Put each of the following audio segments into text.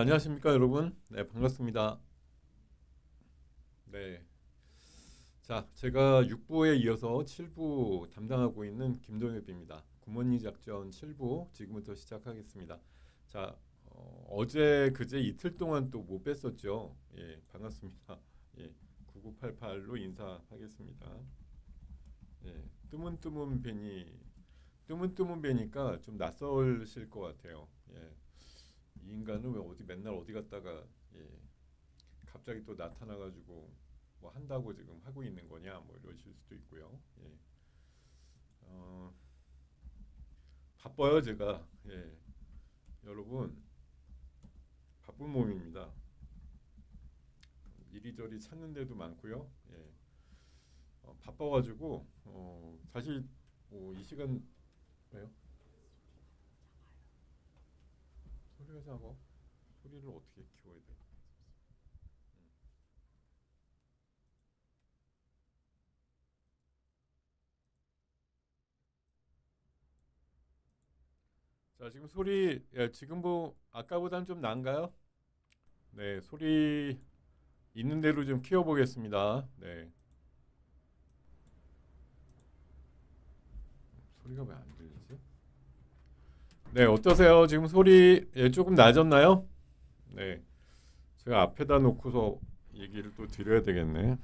안녕하십니까 여러분. 네, 반갑습니다. 네, 자, 제가 6부에 이어서 7부 담당하고 있는 김동엽입니다. 굿모닝 작전 7부 지금부터 시작하겠습니다. 자, 어제 그제 이틀 동안 또 못 뵀었죠. 예, 반갑습니다. 예, 9988로 인사하겠습니다. 예, 뜨문뜨문 뵈니까 좀 낯설실 것 같아요. 예, 이 인간은 왜 어디 맨날 어디 갔다가 예, 갑자기 또 나타나가지고 뭐 한다고 지금 하고 있는 거냐 뭐 이러실 수도 있고요. 예. 어, 바빠요 제가. 예. 여러분 바쁜 몸입니다. 이리저리 찾는 데도 많고요. 예. 바빠가지고 사실 뭐이 시간 왜요? 소리가 작아. 소리를 어떻게 키워야 돼? 자 지금 소리 지금 뭐 아까보다는 좀 나은가요? 네 소리 있는 대로 좀 키워보겠습니다. 네 소리가 왜 안 들리지? 네 어떠세요? 지금 소리 조금 낮았나요? 네 제가 앞에다 놓고서 얘기를 또 드려야 되겠네.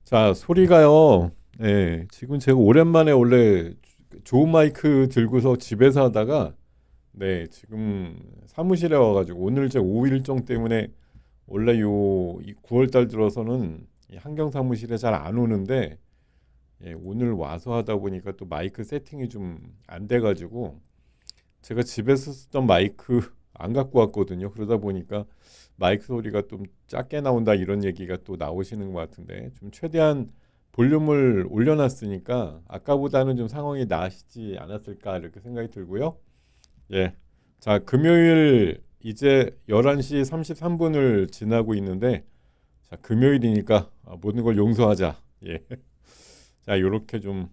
자 소리가요. 네 지금 제가 오랜만에 원래 좋은 마이크 들고서 집에서 하다가 네 지금 사무실에 와가지고 오늘 제 5일 일정 때문에 원래 이 9월 달 들어서는 이 한경 사무실에 잘 안 오는데 오늘 와서 하다 보니까 또 마이크 세팅이 좀 안 돼가지고 제가 집에서 쓰던 마이크 안 갖고 왔거든요. 그러다 보니까 마이크 소리가 좀 작게 나온다 이런 얘기가 또 나오시는 것 같은데 좀 최대한 볼륨을 올려놨으니까 아까보다는 좀 상황이 나아지지 않았을까 이렇게 생각이 들고요. 예. 자, 금요일 이제 11시 33분을 지나고 있는데 자, 금요일이니까 모든 걸 용서하자. 예. 자, 요렇게 좀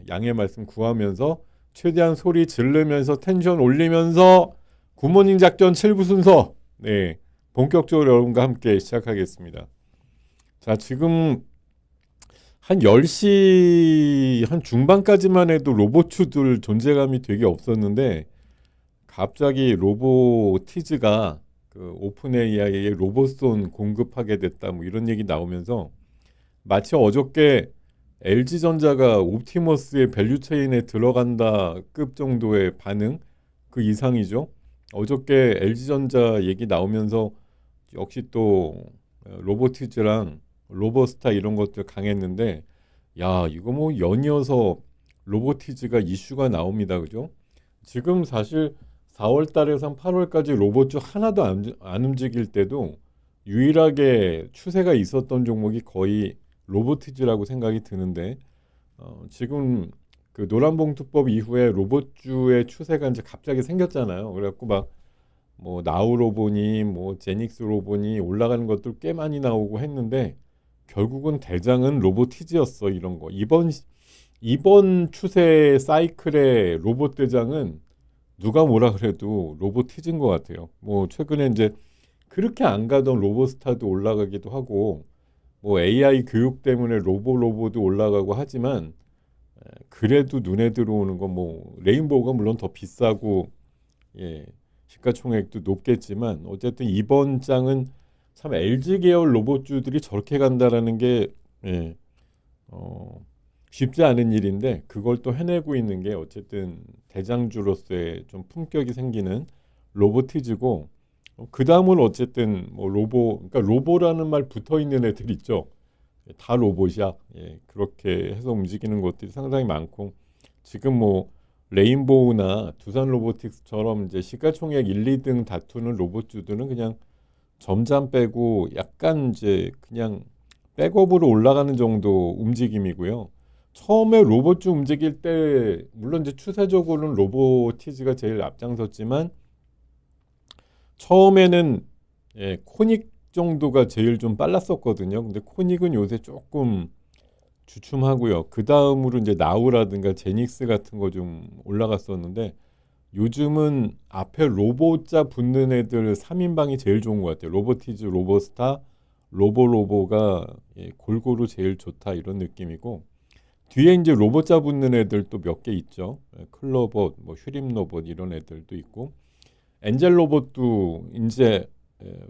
양해 말씀 구하면서 최대한 소리 지르면서 텐션 올리면서 굿모닝 작전 7부 순서 네. 본격적으로 여러분과 함께 시작하겠습니다. 자, 지금 한 10시 한 중반까지만 해도 로봇추들 존재감이 되게 없었는데 갑자기 로보티즈가 그 오픈 AI에 로봇손 공급하게 됐다 뭐 이런 얘기 나오면서 마치 어저께 LG전자가 옵티머스의 밸류체인에 들어간다 급 정도의 반응 그 이상이죠. 어저께 LG전자 얘기 나오면서 역시 또 로보티즈랑 로버스타 이런 것들 강했는데 야 이거 뭐 연이어서 로보티즈가 이슈가 나옵니다. 그죠? 지금 사실 4월 달에서 8월까지 로봇주 하나도 안 움직일 때도 유일하게 추세가 있었던 종목이 거의 로보티즈라고 생각이 드는데 지금 그 노란봉투법 이후에 로봇주의 추세가 이제 갑자기 생겼잖아요. 그래갖고 막 뭐 나우로보니 뭐 제닉스로보니 올라가는 것들 꽤 많이 나오고 했는데 결국은 대장은 로보티즈였어 이런 거. 이번 추세 사이클의 로봇 대장은 누가 뭐라 그래도 로보티즈인 것 같아요. 뭐 최근에 이제 그렇게 안 가던 로보스타도 올라가기도 하고 뭐 AI 교육 때문에 로보도 올라가고 하지만 그래도 눈에 들어오는 건 뭐 레인보우가 물론 더 비싸고 예, 시가총액도 높겠지만 어쨌든 이번 장은 참 LG 계열 로봇주들이 저렇게 간다라는 게 예, 쉽지 않은 일인데 그걸 또 해내고 있는 게 어쨌든 대장주로서의 좀 품격이 생기는 로보티즈고 그 다음은 어쨌든 뭐 그러니까 로보라는 말 붙어 있는 애들 있죠. 다 로봇이야. 예, 그렇게 해서 움직이는 것들이 상당히 많고 지금 뭐 레인보우나 두산 로보틱스처럼 이제 시가총액 1, 2등 다투는 로봇주들은 그냥 점잠 빼고 약간 이제 그냥 백업으로 올라가는 정도 움직임이고요. 처음에 로봇주 움직일 때 물론 이제 추세적으로는 로보티즈가 제일 앞장섰지만 처음에는 코닉 정도가 제일 좀 빨랐었거든요. 근데 코닉은 요새 조금 주춤하고요. 그 다음으로 이제 나우라든가 제닉스 같은 거 좀 올라갔었는데 요즘은 앞에 로보자 붙는 애들 3인방이 제일 좋은 것 같아요. 로보티즈, 로보스타, 로보가 골고루 제일 좋다 이런 느낌이고 뒤에 이제 로보자 붙는 애들 또 몇 개 있죠. 클로봇, 뭐 휴림 로봇 이런 애들도 있고 엔젤 로봇도 이제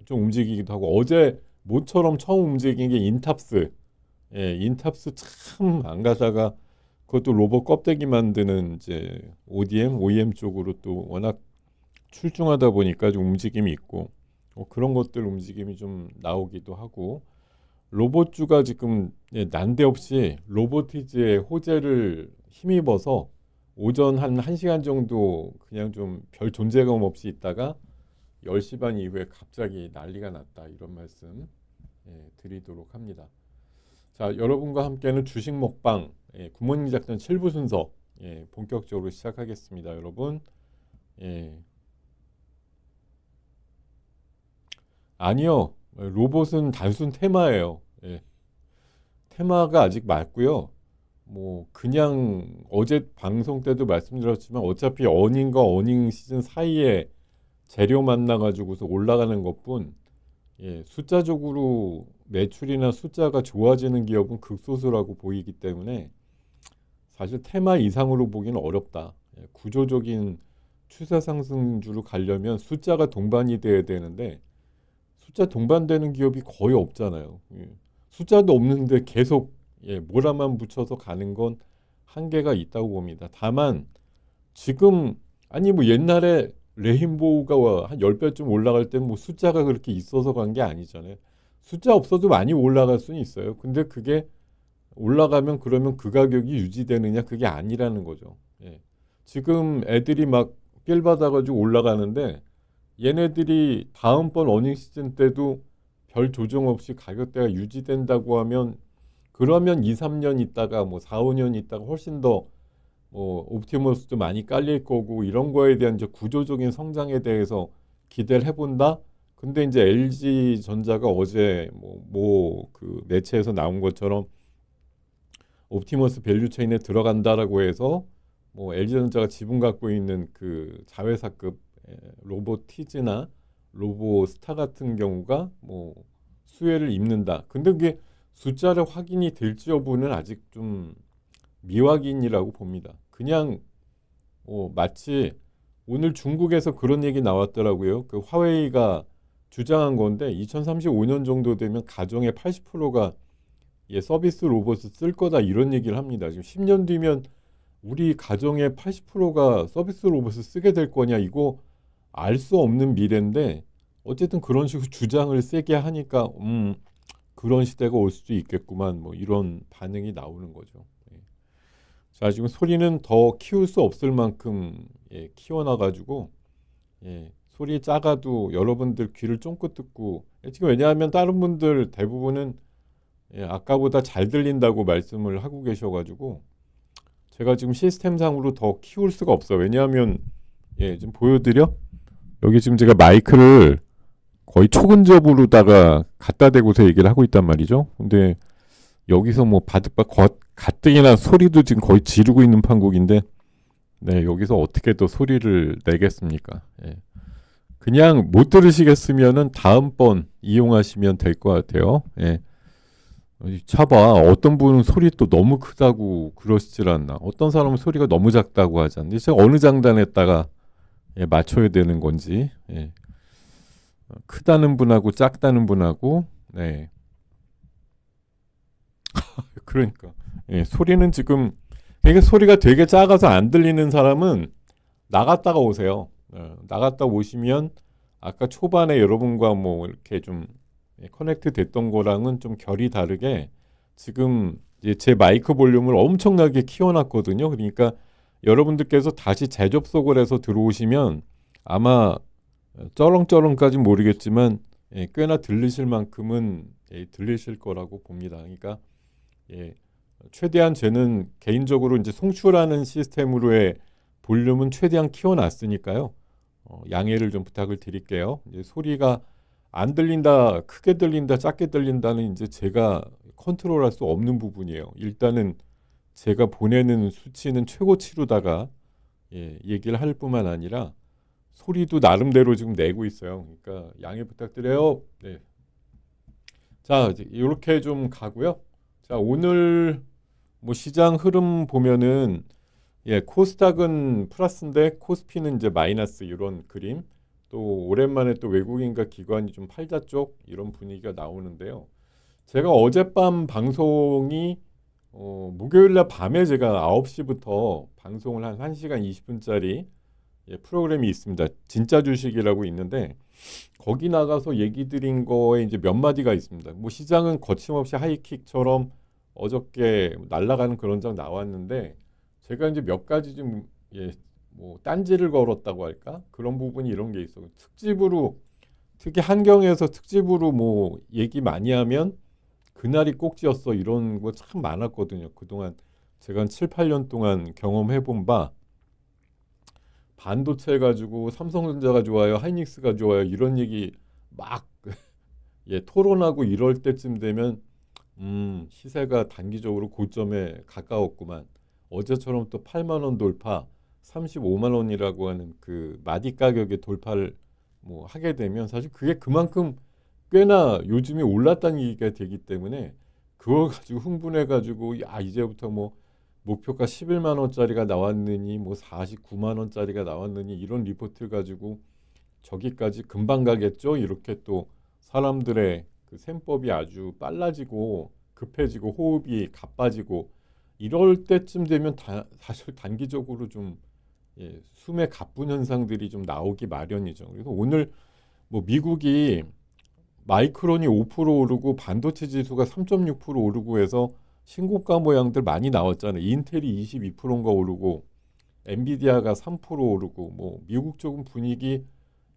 좀 움직이기도 하고 어제 모처럼 처음 움직인 게 인탑스. 인탑스 참 안 가다가 그것도 로봇 껍데기 만드는 이제 OEM 쪽으로 또 워낙 출중하다 보니까 좀 움직임이 있고 그런 것들 움직임이 좀 나오기도 하고 로봇주가 지금 난데없이 로보티즈의 호재를 힘입어서 오전 한 1시간 정도 그냥 좀 별 존재감 없이 있다가 10시 반 이후에 갑자기 난리가 났다 이런 말씀 드리도록 합니다. 자, 여러분과 함께하는 주식 먹방 굿모닝 작전 7부 순서 본격적으로 시작하겠습니다. 여러분 아니요. 로봇은 단순 테마예요. 테마가 아직 맞고요. 뭐 그냥 어제 방송 때도 말씀드렸지만 어차피 어닝과 어닝 시즌 사이에 재료 만나가지고서 올라가는 것뿐 숫자적으로 매출이나 숫자가 좋아지는 기업은 극소수라고 보이기 때문에 사실 테마 이상으로 보기는 어렵다. 구조적인 추세 상승주로 가려면 숫자가 동반이 돼야 되는데 숫자 동반되는 기업이 거의 없잖아요. 숫자도 없는데 계속 모라만 붙여서 가는 건 한계가 있다고 봅니다. 다만 지금 아니 뭐 옛날에 레인보우가 한 10배쯤 올라갈 때 뭐 숫자가 그렇게 있어서 간 게 아니잖아요. 숫자 없어도 많이 올라갈 수는 있어요. 근데 그게 올라가면 그러면 그 가격이 유지되느냐 그게 아니라는 거죠. 지금 애들이 막 삘 받아가지고 올라가는데 얘네들이 다음번 어닝 시즌 때도 별 조정 없이 가격대가 유지된다고 하면 그러면 2, 3년 있다가 뭐 4, 5년 있다가 훨씬 더 뭐 옵티머스도 많이 깔릴 거고 이런 거에 대한 이제 구조적인 성장에 대해서 기대를 해본다. 근데 이제 LG 전자가 어제 뭐 그 매체에서 나온 것처럼 옵티머스 밸류 체인에 들어간다라고 해서 뭐 LG전자가 지분 갖고 있는 그 자회사급 로보티즈나 로보스타 같은 경우가 뭐 수혜를 입는다. 근데 그게 숫자를 확인이 될지 여부는 아직 좀 미확인이라고 봅니다. 그냥 마치 오늘 중국에서 그런 얘기 나왔더라고요. 그 화웨이가 주장한 건데 2035년 정도 되면 가정의 80%가 서비스 로봇을 쓸 거다 이런 얘기를 합니다. 지금 10년 뒤면 우리 가정의 80%가 서비스 로봇을 쓰게 될 거냐 이거 알 수 없는 미래인데 어쨌든 그런 식으로 주장을 세게 하니까 그런 시대가 올 수도 있겠구만 뭐 이런 반응이 나오는 거죠. 자 지금 소리는 더 키울 수 없을 만큼 키워놔가지고 소리 작아도 여러분들 귀를 쫑긋 듣고 지금 왜냐하면 다른 분들 대부분은 아까보다 잘 들린다고 말씀을 하고 계셔가지고 제가 지금 시스템상으로 더 키울 수가 없어요. 왜냐하면 지금 보여드려? 여기 지금 제가 마이크를 거의 초근접으로다가 갖다 대고서 얘기를 하고 있단 말이죠. 근데 여기서 뭐 가뜩이나 소리도 지금 거의 지르고 있는 판국인데 여기서 어떻게 또 소리를 내겠습니까? 그냥 못 들으시겠으면은 다음번 이용하시면 될 것 같아요. 차봐 어떤 분은 소리 또 너무 크다고 그러시질 않나. 어떤 사람은 소리가 너무 작다고 하잖아요. 제가 어느 장단에다가 맞춰야 되는 건지 크다는 분하고 작다는 분하고 그러니까 소리는 지금 이게 소리가 되게 작아서 안 들리는 사람은 나갔다가 오세요. 나갔다 오시면 아까 초반에 여러분과 뭐 이렇게 좀 커넥트 됐던 거랑은 좀 결이 다르게 지금 이제 제 마이크 볼륨을 엄청나게 키워놨거든요. 그러니까 여러분들께서 다시 재접속을 해서 들어오시면 아마 쩌렁쩌렁까지는 모르겠지만 꽤나 들리실 만큼은 들리실 거라고 봅니다. 그러니까 최대한 저는 개인적으로 이제 송출하는 시스템으로의 볼륨은 최대한 키워놨으니까요. 양해를 좀 부탁을 드릴게요. 이제 소리가 안 들린다, 크게 들린다, 작게 들린다는 이제 제가 컨트롤할 수 없는 부분이에요. 일단은 제가 보내는 수치는 최고치로다가 얘기를 할 뿐만 아니라 소리도 나름대로 지금 내고 있어요. 그러니까 양해 부탁드려요. 네. 자, 이렇게 좀 가고요. 자, 오늘 뭐 시장 흐름 보면은 코스닥은 플러스인데 코스피는 이제 마이너스 이런 그림. 또 오랜만에 또 외국인과 기관이 좀 팔자 쪽 이런 분위기가 나오는데요. 제가 어젯밤 방송이 목요일 날 밤에 제가 9시부터 방송을 한 1시간 20분짜리 프로그램이 있습니다. 진짜 주식이라고 있는데 거기 나가서 얘기 드린 거에 이제 몇 마디가 있습니다. 뭐 시장은 거침없이 하이킥처럼 어저께 날아가는 그런 장 나왔는데 제가 이제 몇 가지 좀 뭐 딴지를 걸었다고 할까? 그런 부분이 이런 게 있어요. 특집으로 특히 한경에서 특집으로 뭐 얘기 많이 하면 그날이 꼭지였어 이런 거 참 많았거든요. 그동안 제가 한 7, 8년 동안 경험해 본 바 반도체 가지고 삼성전자가 좋아요, 하이닉스가 좋아요 이런 얘기 막 토론하고 이럴 때쯤 되면 시세가 단기적으로 고점에 가까웠구만. 어제처럼 또 8만 원 돌파, 35만 원이라고 하는 그 마디 가격의 돌파를 뭐 하게 되면 사실 그게 그만큼 꽤나 요즘에 올랐다는 얘기가 되기 때문에 그걸 가지고 흥분해 가지고 야 이제부터 뭐 목표가 11만 원짜리가 나왔느니 뭐 49만 원짜리가 나왔느니 이런 리포트를 가지고 저기까지 금방 가겠죠. 이렇게 또 사람들의 그 셈법이 아주 빨라지고 급해지고 호흡이 가빠지고 이럴 때쯤 되면 사실 단기적으로 좀 숨에 가쁜 현상들이 좀 나오기 마련이죠. 그래서 오늘 뭐 미국이 마이크론이 5% 오르고 반도체 지수가 3.6% 오르고 해서 신고가 모양들 많이 나왔잖아요. 인텔이 22%인가 오르고 엔비디아가 3% 오르고 뭐 미국 쪽은 분위기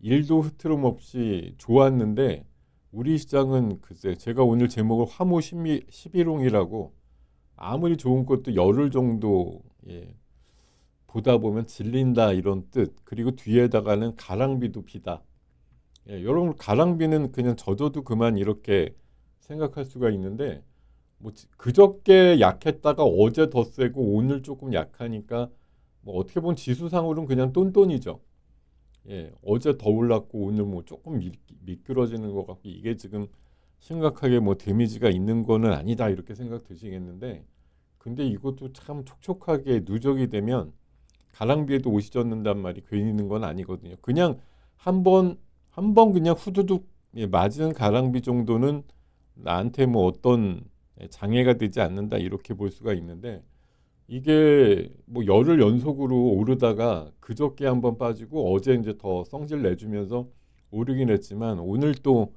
1도 흐트럼 없이 좋았는데 우리 시장은 글쎄 제가 오늘 제목을 화무 11홍이라고 아무리 좋은 것도 열흘 정도 보다 보면 질린다 이런 뜻 그리고 뒤에다가는 가랑비도 비다. 여러분 가랑비는 그냥 젖어도 그만 이렇게 생각할 수가 있는데 뭐 그저께 약했다가 어제 더 세고 오늘 조금 약하니까 뭐 어떻게 보면 지수상으로는 그냥 똔똔이죠. 어제 더 올랐고 오늘 뭐 조금 미끄러지는 것 같고 이게 지금 심각하게 뭐 데미지가 있는 거는 아니다 이렇게 생각 드시겠는데 근데 이것도 참 촉촉하게 누적이 되면 가랑비에도 옷이 젖는단 말이 괜히 있는 건 아니거든요. 그냥 한 번 그냥 후두둑 맞은 가랑비 정도는 나한테 뭐 어떤 장애가 되지 않는다 이렇게 볼 수가 있는데 이게 뭐 열흘 연속으로 오르다가 그저께 한번 빠지고 어제 이제 더 성질 내주면서 오르긴 했지만 오늘 또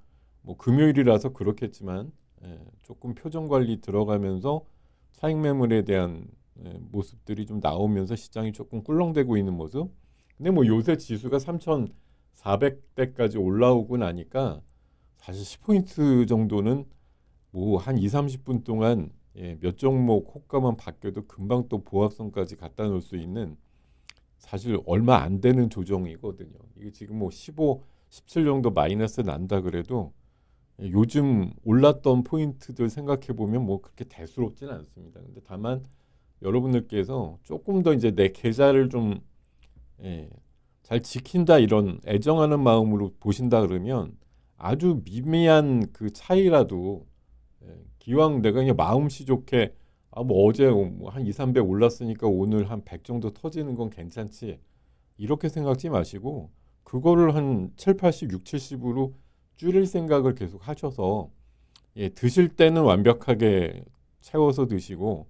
뭐 금요일이라서 그렇겠지만 조금 표정 관리 들어가면서 차익 매물에 대한 모습들이 좀 나오면서 시장이 조금 꿀렁대고 있는 모습. 근데 뭐 요새 지수가 3,400대까지 올라오고 나니까 사실 10포인트 정도는 뭐 한 2, 30분 동안 몇 종목 호가만 바뀌어도 금방 또 보합선까지 갖다 놓을 수 있는 사실 얼마 안 되는 조정이거든요. 이게 지금 뭐 15, 17 정도 마이너스 난다 그래도 요즘 올랐던 포인트들 생각해 보면 뭐 그렇게 대수롭지는 않습니다. 근데 다만 여러분들께서 조금 더 이제 내 계좌를 좀 잘 지킨다 이런 애정하는 마음으로 보신다 그러면 아주 미미한 그 차이라도 기왕 내가 그냥 마음씨 좋게 뭐 어제 뭐한 2, 300 올랐으니까 오늘 한 100 정도 터지는 건 괜찮지 이렇게 생각지 마시고 그거를 한 7, 80, 6, 70으로 줄일 생각을 계속 하셔서 드실 때는 완벽하게 채워서 드시고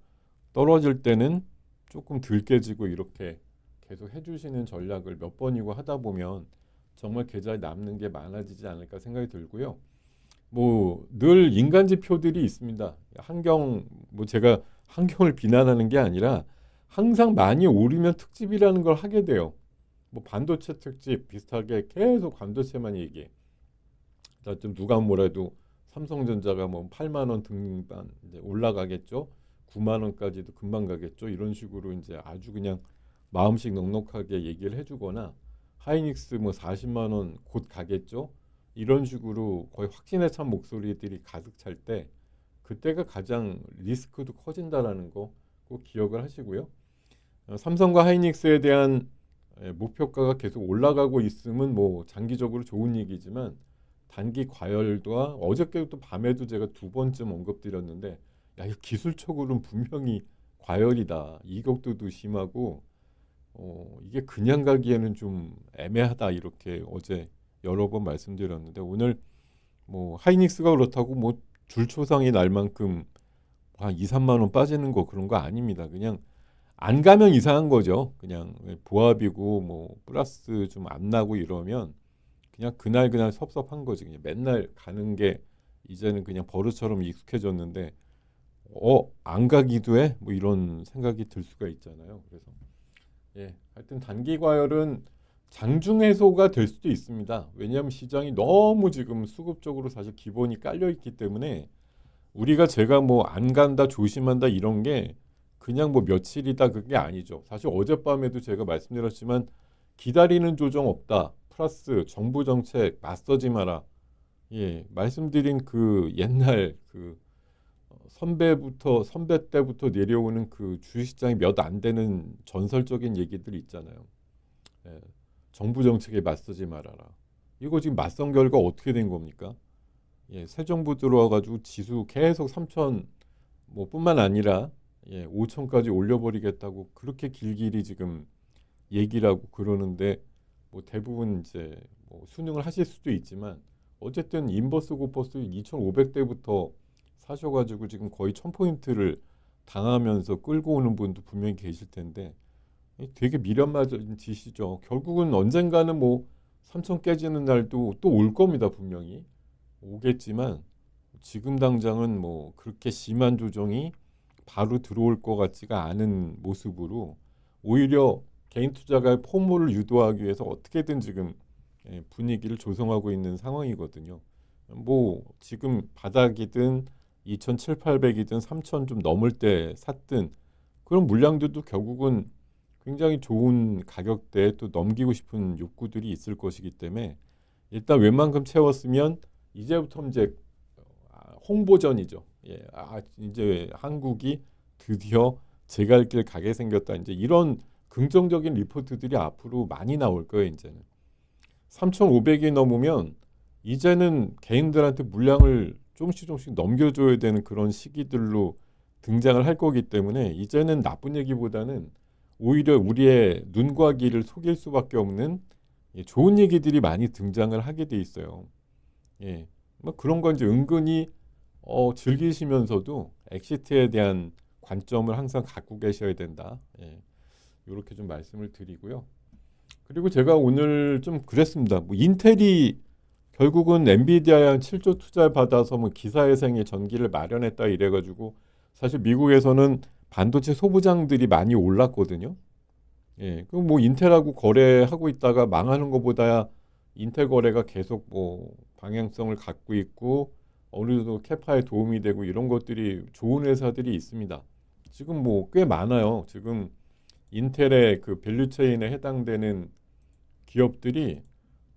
떨어질 때는 조금 덜 깨지고 이렇게 계속 해주시는 전략을 몇 번이고 하다 보면 정말 계좌에 남는 게 많아지지 않을까 생각이 들고요. 뭐 늘 인간지표들이 있습니다. 뭐 제가 한경을 비난하는 게 아니라 항상 많이 오르면 특집이라는 걸 하게 돼요. 뭐 반도체 특집 비슷하게 계속 반도체만 얘기해. 좀 누가 뭐래도 삼성전자가 뭐 8만 원 등반 이제 올라가겠죠. 9만 원까지도 금방 가겠죠. 이런 식으로 이제 아주 그냥 마음씩 넉넉하게 얘기를 해주거나 하이닉스 뭐 40만 원 곧 가겠죠. 이런 식으로 거의 확신에 찬 목소리들이 가득 찰 때 그때가 가장 리스크도 커진다라는 거 꼭 기억을 하시고요. 삼성과 하이닉스에 대한 목표가가 계속 올라가고 있으면 뭐 장기적으로 좋은 얘기지만 단기 과열과 어저께도 밤에도 제가 두 번쯤 언급드렸는데 야, 이거 기술적으로는 분명히 과열이다. 이격도도 심하고 이게 그냥 가기에는 좀 애매하다. 이렇게 어제 여러 번 말씀드렸는데 오늘 뭐 하이닉스가 그렇다고 뭐 줄초상이 날 만큼 한 2, 3만 원 빠지는 거 그런 거 아닙니다. 그냥 안 가면 이상한 거죠. 그냥 보합이고 뭐 플러스 좀 안 나고 이러면 그냥 그날 섭섭한 거지. 그냥 맨날 가는 게 이제는 그냥 버릇처럼 익숙해졌는데 안 가기도 해? 뭐 이런 생각이 들 수가 있잖아요. 그래서 하여튼 단기 과열은 장중 해소가 될 수도 있습니다. 왜냐하면 시장이 너무 지금 수급적으로 사실 기본이 깔려 있기 때문에 제가 뭐 안 간다 조심한다 이런 게 그냥 뭐 며칠이다 그게 아니죠. 사실 어젯밤에도 제가 말씀드렸지만 기다리는 조정 없다. 플러스 정부 정책 맞서지 마라. 말씀드린 그 옛날 그 선배 때부터 내려오는 그 주식시장이 몇 안 되는 전설적인 얘기들 있잖아요. 정부 정책에 맞서지 말아라. 이거 지금 맞선 결과 어떻게 된 겁니까? 새 정부 들어와가지고 지수 계속 3천 뭐 뿐만 아니라 5천까지 올려버리겠다고 그렇게 길길이 지금 얘기를 하고 그러는데 뭐 대부분 이제 뭐 순응을 하실 수도 있지만 어쨌든 인버스 고버스 2,500대부터 사셔가지고 지금 거의 1,000포인트를 당하면서 끌고 오는 분도 분명히 계실 텐데 되게 미련맞은 짓이죠. 결국은 언젠가는 뭐 3천 깨지는 날도 또 올 겁니다. 분명히 오겠지만 지금 당장은 뭐 그렇게 심한 조정이 바로 들어올 것 같지가 않은 모습으로 오히려 개인 투자가의 포모를 유도하기 위해서 어떻게든 지금 분위기를 조성하고 있는 상황이거든요. 뭐 지금 바닥이든 2,700, 800이든 3,000 좀 넘을 때 샀든 그런 물량들도 결국은 굉장히 좋은 가격대에 또 넘기고 싶은 욕구들이 있을 것이기 때문에 일단 웬만큼 채웠으면 이제부터 이제 홍보전이죠. 이제 한국이 드디어 제 갈 길 가게 생겼다. 이제 이런 긍정적인 리포트들이 앞으로 많이 나올 거예요. 이제는 3,500이 넘으면 이제는 개인들한테 물량을 조금씩 넘겨줘야 되는 그런 시기들로 등장을 할 거기 때문에 이제는 나쁜 얘기보다는 오히려 우리의 눈과 귀를 속일 수밖에 없는 좋은 얘기들이 많이 등장을 하게 돼 있어요. 뭐 그런 건 이제 은근히 즐기시면서도 엑시트에 대한 관점을 항상 갖고 계셔야 된다. 이렇게 좀 말씀을 드리고요. 그리고 제가 오늘 좀 그랬습니다. 뭐 인텔이 결국은 엔비디아에 한 7조 투자를 받아서 뭐 기사회생의 전기를 마련했다 이래가지고 사실 미국에서는 반도체 소부장들이 많이 올랐거든요. 그럼 뭐 인텔하고 거래하고 있다가 망하는 것보다야 인텔 거래가 계속 뭐 방향성을 갖고 있고 어느 정도 캐파에 도움이 되고 이런 것들이 좋은 회사들이 있습니다. 지금 뭐 꽤 많아요. 지금 인텔의 그 밸류체인에 해당되는 기업들이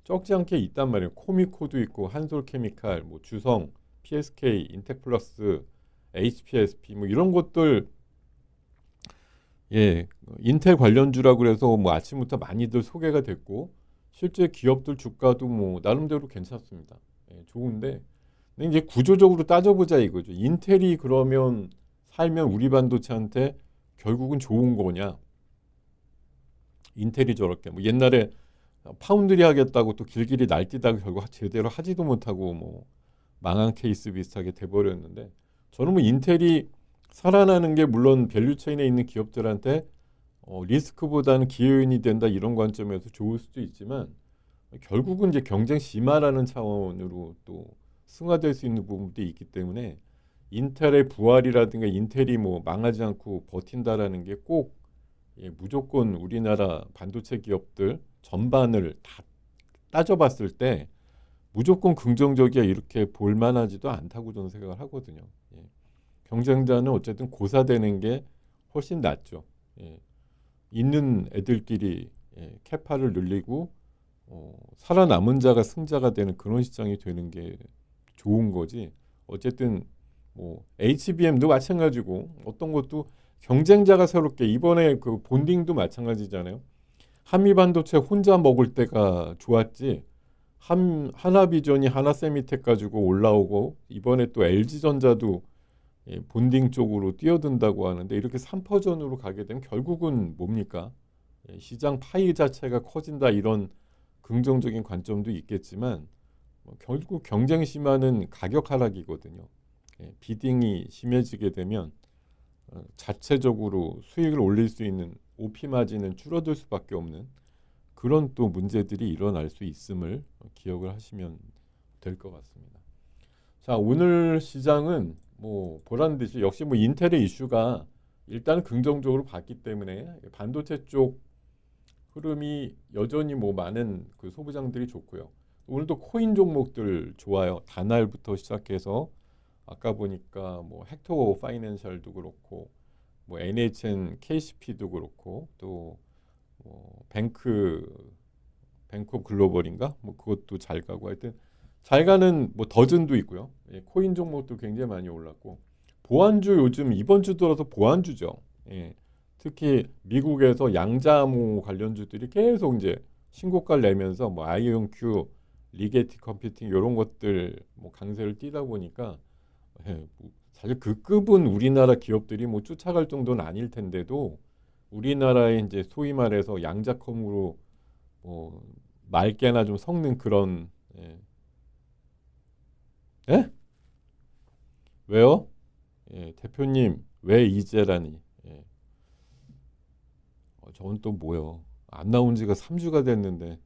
적지 않게 있단 말이에요. 코미코도 있고 한솔케미칼, 뭐 주성, PSK, 인텍플러스, HPSP 뭐 이런 것들 인텔 관련주라고 그래서 뭐 아침부터 많이들 소개가 됐고 실제 기업들 주가도 뭐 나름대로 괜찮습니다. 좋은데 근데 이제 구조적으로 따져보자 이거죠. 인텔이 그러면 살면 우리 반도체한테 결국은 좋은 거냐? 인텔이 저렇게 뭐 옛날에 파운드리 하겠다고 또 길길이 날뛰다가 결국 제대로 하지도 못하고 뭐 망한 케이스 비슷하게 돼버렸는데 저는 뭐 인텔이 살아나는 게 물론 밸류체인에 있는 기업들한테 리스크보다는 기회인이 된다 이런 관점에서 좋을 수도 있지만 결국은 이제 경쟁 심화라는 차원으로 또 승화될 수 있는 부분도 있기 때문에 인텔의 부활이라든가 인텔이 뭐 망하지 않고 버틴다라는 게 꼭 무조건 우리나라 반도체 기업들 전반을 다 따져봤을 때 무조건 긍정적이야 이렇게 볼만하지도 않다고 저는 생각을 하거든요. 경쟁자는 어쨌든 고사되는 게 훨씬 낫죠. 있는 애들끼리 캐파를 늘리고 살아남은 자가 승자가 되는 그런 시장이 되는 게 좋은 거지. 어쨌든 뭐 HBM도 마찬가지고 어떤 것도 경쟁자가 새롭게 이번에 그 본딩도 마찬가지잖아요. 한미 반도체 혼자 먹을 때가 좋았지. 하나비전이 하나세미텍 가지고 올라오고 이번에 또 LG전자도 본딩 쪽으로 뛰어든다고 하는데 이렇게 3퍼전으로 가게 되면 결국은 뭡니까? 시장 파이 자체가 커진다 이런 긍정적인 관점도 있겠지만 결국 경쟁 심화는 가격 하락이거든요. 비딩이 심해지게 되면 자체적으로 수익을 올릴 수 있는 OP 마진은 줄어들 수밖에 없는 그런 또 문제들이 일어날 수 있음을 기억을 하시면 될 것 같습니다. 자, 오늘 시장은 뭐 보란 듯이 역시 뭐 인텔의 이슈가 일단 긍정적으로 봤기 때문에 반도체 쪽 흐름이 여전히 뭐 많은 그 소부장들이 좋고요. 오늘도 코인 종목들 좋아요. 다날부터 시작해서 아까 보니까 뭐 헥토 파이낸셜도 그렇고 뭐 NHN KCP도 그렇고 또 뭐 뱅크 오브 글로벌인가 뭐 그것도 잘 가고 하여튼 잘 가는 뭐 더즌도 있고요. 코인 종목도 굉장히 많이 올랐고 보안주 요즘 이번 주 들어서 보안주죠. 특히 미국에서 양자암호 관련주들이 계속 이제 신고가를 내면서 뭐 아이온큐, 리게티 컴퓨팅 이런 것들 뭐 강세를 띠다 보니까 뭐 사실 그 급은 우리나라 기업들이 뭐 쫓아갈 정도는 아닐 텐데도 우리나라의 이제 소위 말해서 양자컴으로 뭐 맑게나 좀 섞는 그런 예? 왜요? 대표님 왜 이제라니? 저건 또 뭐요? 안 나온 지가 3주가 됐는데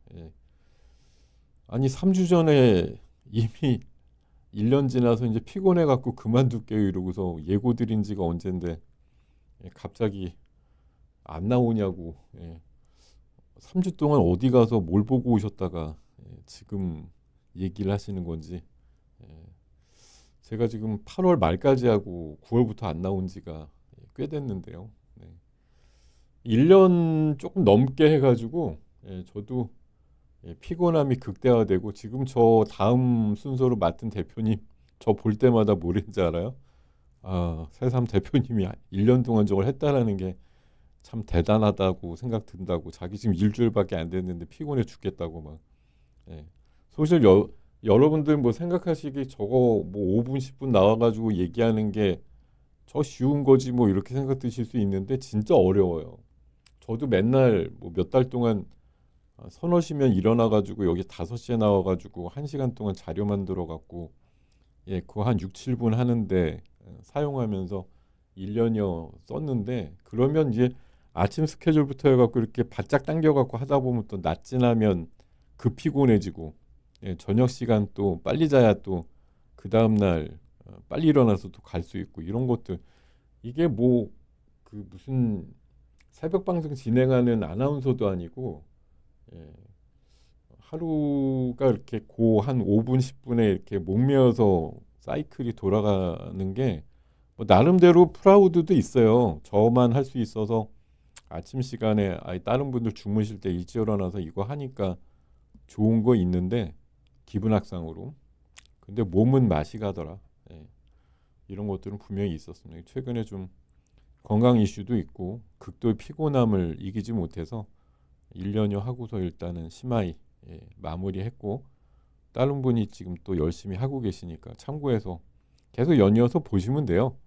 아니 3주 전에 이미 1년 지나서 이제 피곤해 갖고 그만둘게요 이러고서 예고 드린 지가 언젠데 갑자기 안 나오냐고 3주 동안 어디 가서 뭘 보고 오셨다가 지금 얘기를 하시는 건지 제가 지금 8월 말까지 하고 9월부터 안 나온 지가 꽤 됐는데요. 1년 조금 넘게 해가지고 저도 피곤함이 극대화되고 지금 저 다음 순서로 맡은 대표님 저 볼 때마다 뭐랬는지 알아요? 아, 새삼 대표님이 1년 동안 저걸 했다라는 게 참 대단하다고 생각 든다고 자기 지금 일주일밖에 안 됐는데 피곤해 죽겠다고 막 사실 여러분들 뭐 생각하시기 저거 뭐 5분 10분 나와가지고 얘기하는 게 저 쉬운 거지 뭐 이렇게 생각 드실 수 있는데 진짜 어려워요. 저도 맨날 뭐 몇 달 동안 서너 시면 일어나가지고 여기 5시에 나와가지고 1시간 동안 자료 만들어갖고 그거 한 6, 7분 하는데 사용하면서 1년여 썼는데 그러면 이제 아침 스케줄부터 해갖고 이렇게 바짝 당겨갖고 하다 보면 또 낮 지나면 급 피곤해지고 저녁 시간 또 빨리 자야 또 그 다음날 빨리 일어나서 또 갈 수 있고 이런 것들 이게 뭐 그 무슨 새벽 방송 진행하는 아나운서도 아니고 하루가 이렇게 고 한 5분 10분에 이렇게 목매어서 사이클이 돌아가는 게 뭐 나름대로 프라우드도 있어요. 저만 할 수 있어서 아침 시간에 다른 분들 주무실 때 일찍 일어나서 이거 하니까 좋은 거 있는데 기분 악상으로 근데 몸은 맛이 가더라. 이런 것들은 분명히 있었습니다. 최근에 좀 건강 이슈도 있고 극도의 피곤함을 이기지 못해서 1년여 하고서 일단은 심하이 마무리했고 다른 분이 지금 또 열심히 하고 계시니까 참고해서 계속 연이어서 보시면 돼요.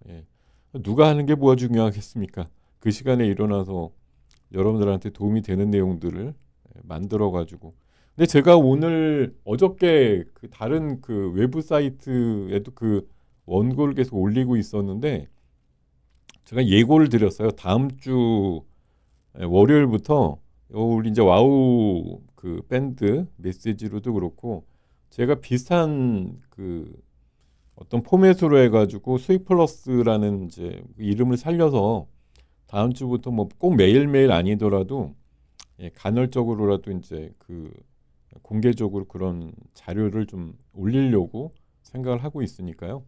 누가 하는 게 뭐가 중요하겠습니까? 그 시간에 일어나서 여러분들한테 도움이 되는 내용들을 만들어 가지고 근데 제가 오늘 어저께 그 다른 그 외부 사이트에도 그 원고를 계속 올리고 있었는데 제가 예고를 드렸어요. 다음 주 월요일부터 우리 이제 와우 그 밴드 메시지로도 그렇고 제가 비슷한 그 어떤 포맷으로 해가지고 수익 플러스라는 이제 이름을 살려서 다음 주부터 뭐 꼭 매일매일 아니더라도 간헐적으로라도 이제 그 공개적으로 그런 자료를 좀 올리려고 생각을 하고 있으니까요.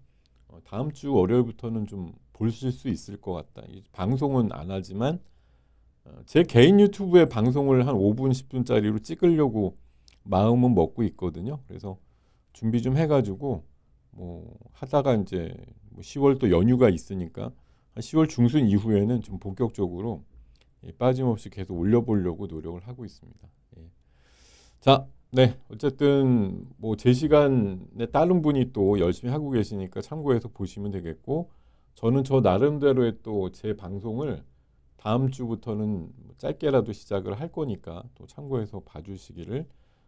다음 주 월요일부터는 좀 보실 수 있을 것 같다. 방송은 안 하지만 제 개인 유튜브에 방송을 한 5분 10분짜리로 찍으려고 마음은 먹고 있거든요. 그래서 준비 좀 해가지고 뭐 하다가 이제 뭐 10월 또 연휴가 있으니까 한 10월 중순 이후에는 좀 본격적으로 빠짐없이 계속 올려보려고 노력을 하고 있습니다. 예. 자, 네, 어쨌든 뭐 제 시간에 다른 분이 또 열심히 하고 계시니까 참고해서 보시면 되겠고, 저는 저 나름대로의 또 제 방송을 다음 주부터는 짧게라도 시작을 할 거니까 또 참고해서 봐주시기를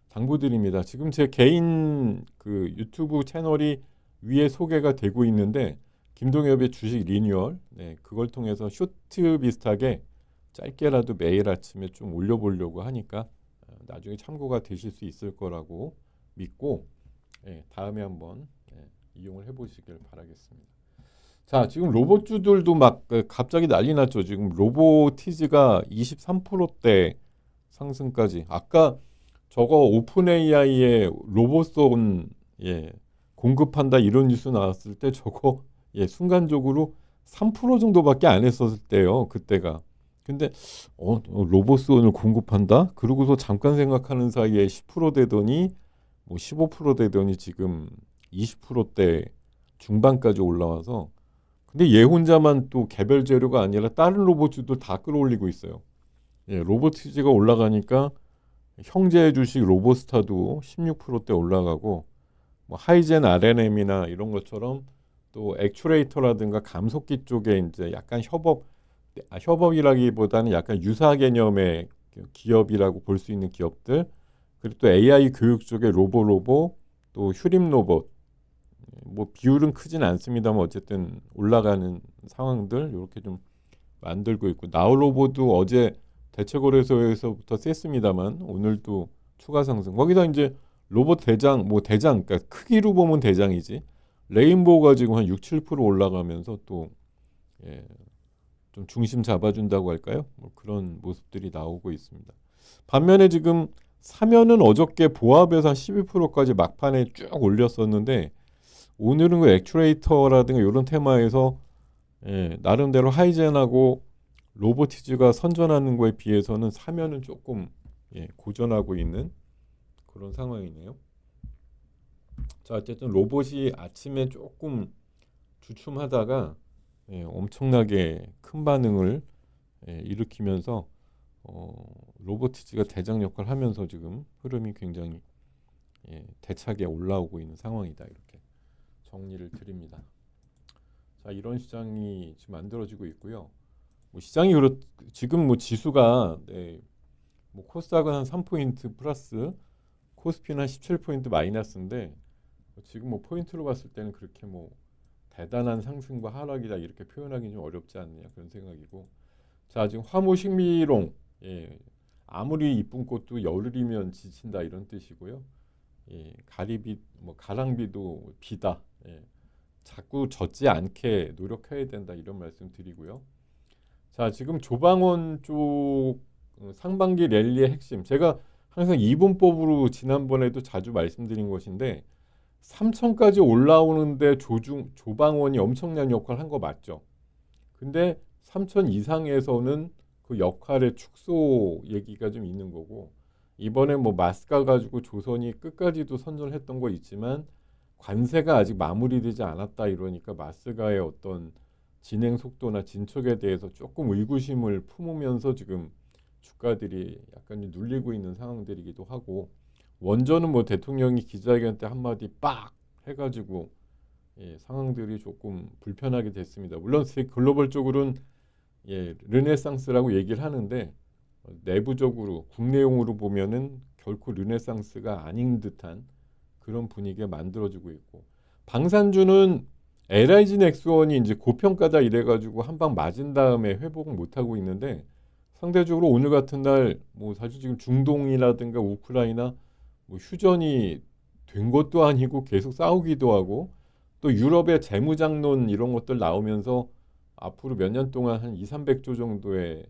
당부드립니다. 지금 제 개인 그 유튜브 채널이 위에 소개가 되고 있는데, 김동엽의 주식 리뉴얼, 네, 그걸 통해서 쇼트 비슷하게 짧게라도 매일 아침에 좀 올려보려고 하니까 나중에 참고가 되실 수 있을 거라고 믿고, 예, 다음에 한번 이용을 해보시길 바라겠습니다. 자, 지금 로봇주들도 막 갑자기 난리 났죠. 지금 로보티즈가 23%대 상승까지. 아까 저거 오픈 AI의 로봇손 공급한다 이런 뉴스 나왔을 때 저거 순간적으로 3% 정도밖에 안 했었을 때요. 그때가. 근데 로봇손을 공급한다? 그러고서 잠깐 생각하는 사이에 10% 되더니 뭐 15% 되더니 지금 20%대 중반까지 올라와서, 근데 얘 혼자만 또 개별 재료가 아니라 다른 로봇주들 다 끌어올리고 있어요. 로보티즈가 올라가니까 형제 주식 로보스타도 16%대 올라가고, 뭐 하이젠 RNM이나 이런 것처럼 또 액추레이터라든가 감속기 쪽에 이제 약간 협업이라기보다는 약간 유사 개념의 기업이라고 볼 수 있는 기업들, 그리고 또 AI 교육 쪽에 로보 또 휴림 로봇, 뭐 비율은 크진 않습니다만 어쨌든 올라가는 상황들 이렇게 좀 만들고 있고, 나우로보도 어제 대체거래소에서부터 셌습니다만 오늘도 추가 상승. 거기다 이제 로봇 대장, 그러니까 크기로 보면 대장이지. 레인보우가 지금 한 6, 7% 올라가면서 또 좀 중심 잡아준다고 할까요? 뭐 그런 모습들이 나오고 있습니다. 반면에 지금 사면은 어저께 보합에서 한 12%까지 막판에 쭉 올렸었는데, 오늘은 그 액추레이터라든가 이런 테마에서 나름대로 하이젠하고 로보티즈가 선전하는 거에 비해서는 사면은 조금 고전하고 있는 그런 상황이네요. 자, 어쨌든 로봇이 아침에 조금 주춤하다가 엄청나게 큰 반응을 일으키면서 로보티즈가 대장 역할을 하면서 지금 흐름이 굉장히 대차게 올라오고 있는 상황이다, 이렇게 정리를 드립니다. 자, 이런 시장이 지금 만들어지고 있고요. 뭐 시장이 지금 뭐 지수가 뭐 코스닥은 한 3포인트 플러스, 코스피는 한 17포인트 마이너스인데, 지금 뭐 포인트로 봤을 때는 그렇게 뭐 대단한 상승과 하락이다 이렇게 표현하기 좀 어렵지 않느냐 그런 생각이고. 자, 지금 화무식미롱, 아무리 이쁜 꽃도 열흘이면 지친다 이런 뜻이고요. 가리비, 뭐 가랑비도 비다. 자꾸 젖지 않게 노력해야 된다 이런 말씀 드리고요. 자, 지금 조방원 쪽 상반기 랠리의 핵심, 제가 항상 이분법으로 지난번에도 자주 말씀드린 것인데, 3천까지 올라오는데 조방원이 엄청난 역할을 한 거 맞죠? 근데 3천 이상에서는 그 역할의 축소 얘기가 좀 있는 거고, 이번에 뭐 마스가 가지고 조선이 끝까지도 선전했던 거 있지만 관세가 아직 마무리되지 않았다 이러니까 마스가의 어떤 진행 속도나 진척에 대해서 조금 의구심을 품으면서 지금 주가들이 약간 눌리고 있는 상황들이기도 하고, 원전은 뭐 대통령이 기자회견 때 한마디 빡 해가지고 상황들이 조금 불편하게 됐습니다. 물론 글로벌적으로는 르네상스라고 얘기를 하는데, 내부적으로 국내용으로 보면은 결코 르네상스가 아닌 듯한 그런 분위기가 만들어지고 있고, 방산주는 LIG 넥스원이 이제 고평가다 이래가지고 한 방 맞은 다음에 회복을 못 하고 있는데, 상대적으로 오늘 같은 날 뭐 사실 지금 중동이라든가 우크라이나 뭐 휴전이 된 것도 아니고 계속 싸우기도 하고, 또 유럽의 재무장론 이런 것들 나오면서 앞으로 몇 년 동안 한 2, 300조 정도의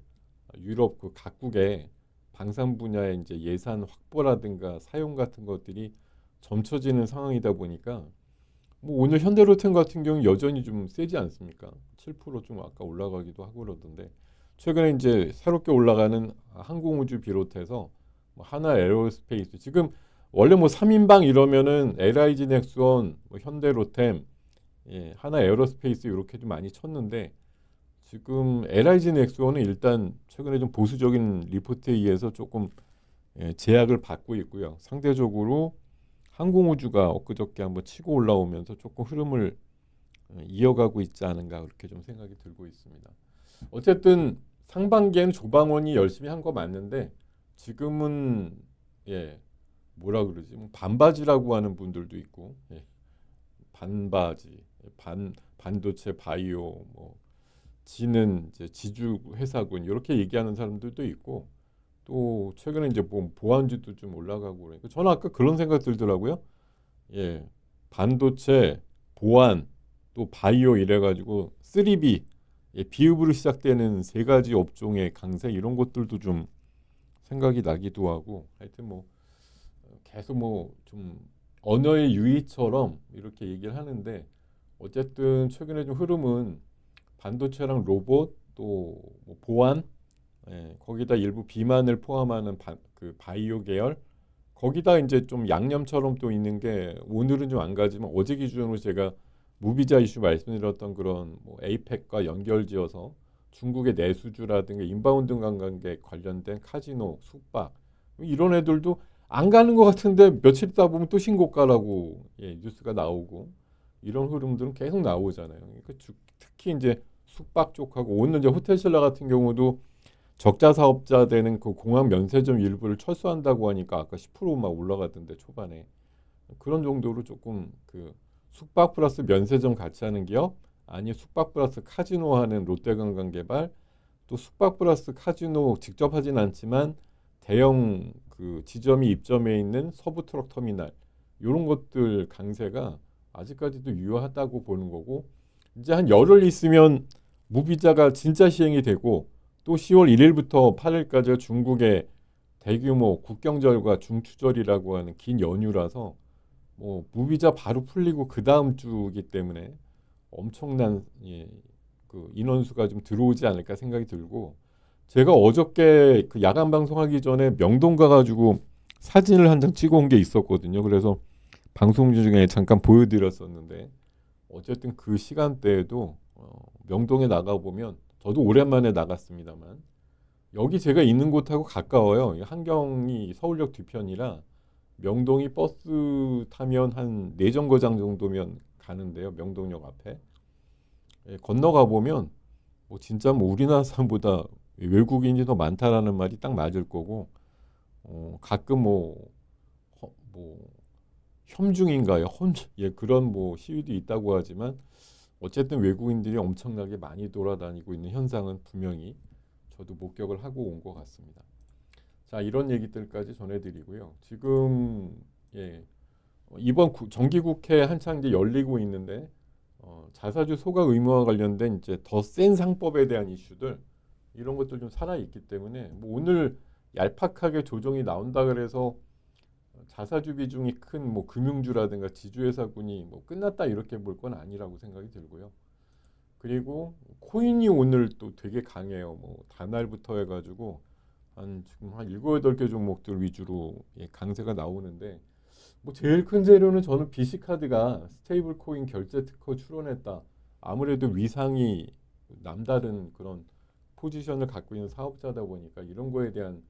유럽 그 각국의 방산 분야의 이제 예산 확보라든가 사용 같은 것들이 점쳐지는 상황이다 보니까, 뭐 오늘 현대로템 같은 경우 여전히 좀 세지 않습니까? 7%좀 아까 올라가기도 하고 그러던데, 최근에 이제 새롭게 올라가는 항공우주 비롯해서 뭐 하나 에어로스페이스, 지금 원래 뭐 3인방 이러면은 LIG 넥스원, 뭐 현대로템, 하나 에어로스페이스 이렇게 좀 많이 쳤는데, 지금 LIG 넥스원은 일단 최근에 좀 보수적인 리포트에 의해서 조금 제약을 받고 있고요. 상대적으로 항공우주가 엊그저께 한번 치고 올라오면서 조금 흐름을 이어가고 있지 않은가 그렇게 좀 생각이 들고 있습니다. 어쨌든 상반기에는 조방원이 열심히 한 거 맞는데 지금은 뭐라 그러지? 반바지라고 하는 분들도 있고 반바지, 반도체 바이오 뭐 지는 이제 지주 회사군 이렇게 얘기하는 사람들도 있고 또 최근에 이제 보안주도 좀 올라가고 그러니까 저는 아까 그런 생각 들더라고요. 반도체, 보안, 또 바이오 이래가지고 3B 비읍으로 시작되는 세 가지 업종의 강세 이런 것들도 좀 생각이 나기도 하고 하여튼 뭐 계속 뭐 좀 언어의 유의처럼 이렇게 얘기를 하는데 어쨌든 최근에 좀 흐름은 반도체랑 로봇 또뭐 보안 거기다 일부 비만을 포함하는 그 바이오 계열 거기다 이제 좀 양념처럼 또 있는 게 오늘은 좀 안 가지만 어제 기준으로 제가 무비자 이슈 말씀드렸던 그런 뭐 에이펙과 연결지어서 중국의 내수주라든가 인바운드 관광객 관련된 카지노, 숙박 이런 애들도 안 가는 것 같은데 며칠 있다 보면 또 신고가라고 뉴스가 나오고 이런 흐름들은 계속 나오잖아요. 그러니까 특히 이제 숙박 쪽하고 오늘 이제 호텔신라 같은 경우도 적자 사업자 되는 그 공항 면세점 일부를 철수한다고 하니까 아까 10%막 올라가던데 초반에 그런 정도로 조금 그 숙박 플러스 면세점 같이 하는 기업 아니 숙박 플러스 카지노 하는 롯데관광개발 또 숙박 플러스 카지노 직접 하진 않지만 대형 그 지점이 입점해 있는 서부 트럭 터미널 이런 것들 강세가 아직까지도 유효하다고 보는 거고 이제 한 열흘 있으면 무비자가 진짜 시행이 되고 또 10월 1일부터 8일까지 중국의 대규모 국경절과 중추절이라고 하는 긴 연휴라서 뭐 무비자 바로 풀리고 그 다음 주이기 때문에 엄청난 그 인원수가 좀 들어오지 않을까 생각이 들고 제가 어저께 그 야간 방송하기 전에 명동 가가지고 사진을 한 장 찍어 온 게 있었거든요. 그래서 방송 중에 잠깐 보여드렸었는데 어쨌든 그 시간대에도 명동에 나가 보면 저도 오랜만에 나갔습니다만 여기 제가 있는 곳하고 가까워요. 한경이 서울역 뒤편이라 명동이 버스 타면 한 4정거장 정도면 가는데요. 명동역 앞에 건너가 보면 뭐 진짜 뭐 우리나라 사람보다 외국인이 더 많다라는 말이 딱 맞을 거고 가끔 뭐 혐중인가요? 그런 뭐 시위도 있다고 하지만 어쨌든 외국인들이 엄청나게 많이 돌아다니고 있는 현상은 분명히 저도 목격을 하고 온 것 같습니다. 자, 이런 얘기들까지 전해드리고요. 지금 이번 정기국회 한창 이제 열리고 있는데 자사주 소각 의무와 관련된 이제 더 센 상법에 대한 이슈들 이런 것들 좀 살아 있기 때문에 뭐 오늘 얄팍하게 조정이 나온다 그래서 자사주 비중이 큰 뭐 금융주라든가 지주회사군이 뭐 끝났다 이렇게 볼 건 아니라고 생각이 들고요. 그리고 코인이 오늘 또 되게 강해요. 뭐 단알부터 해가지고 지금 한 7, 8개 종목들 위주로 강세가 나오는데 뭐 제일 큰 재료는 저는 BC카드가 스테이블 코인 결제 특허 출원했다. 아무래도 위상이 남다른 그런 포지션을 갖고 있는 사업자다 보니까 이런 거에 대한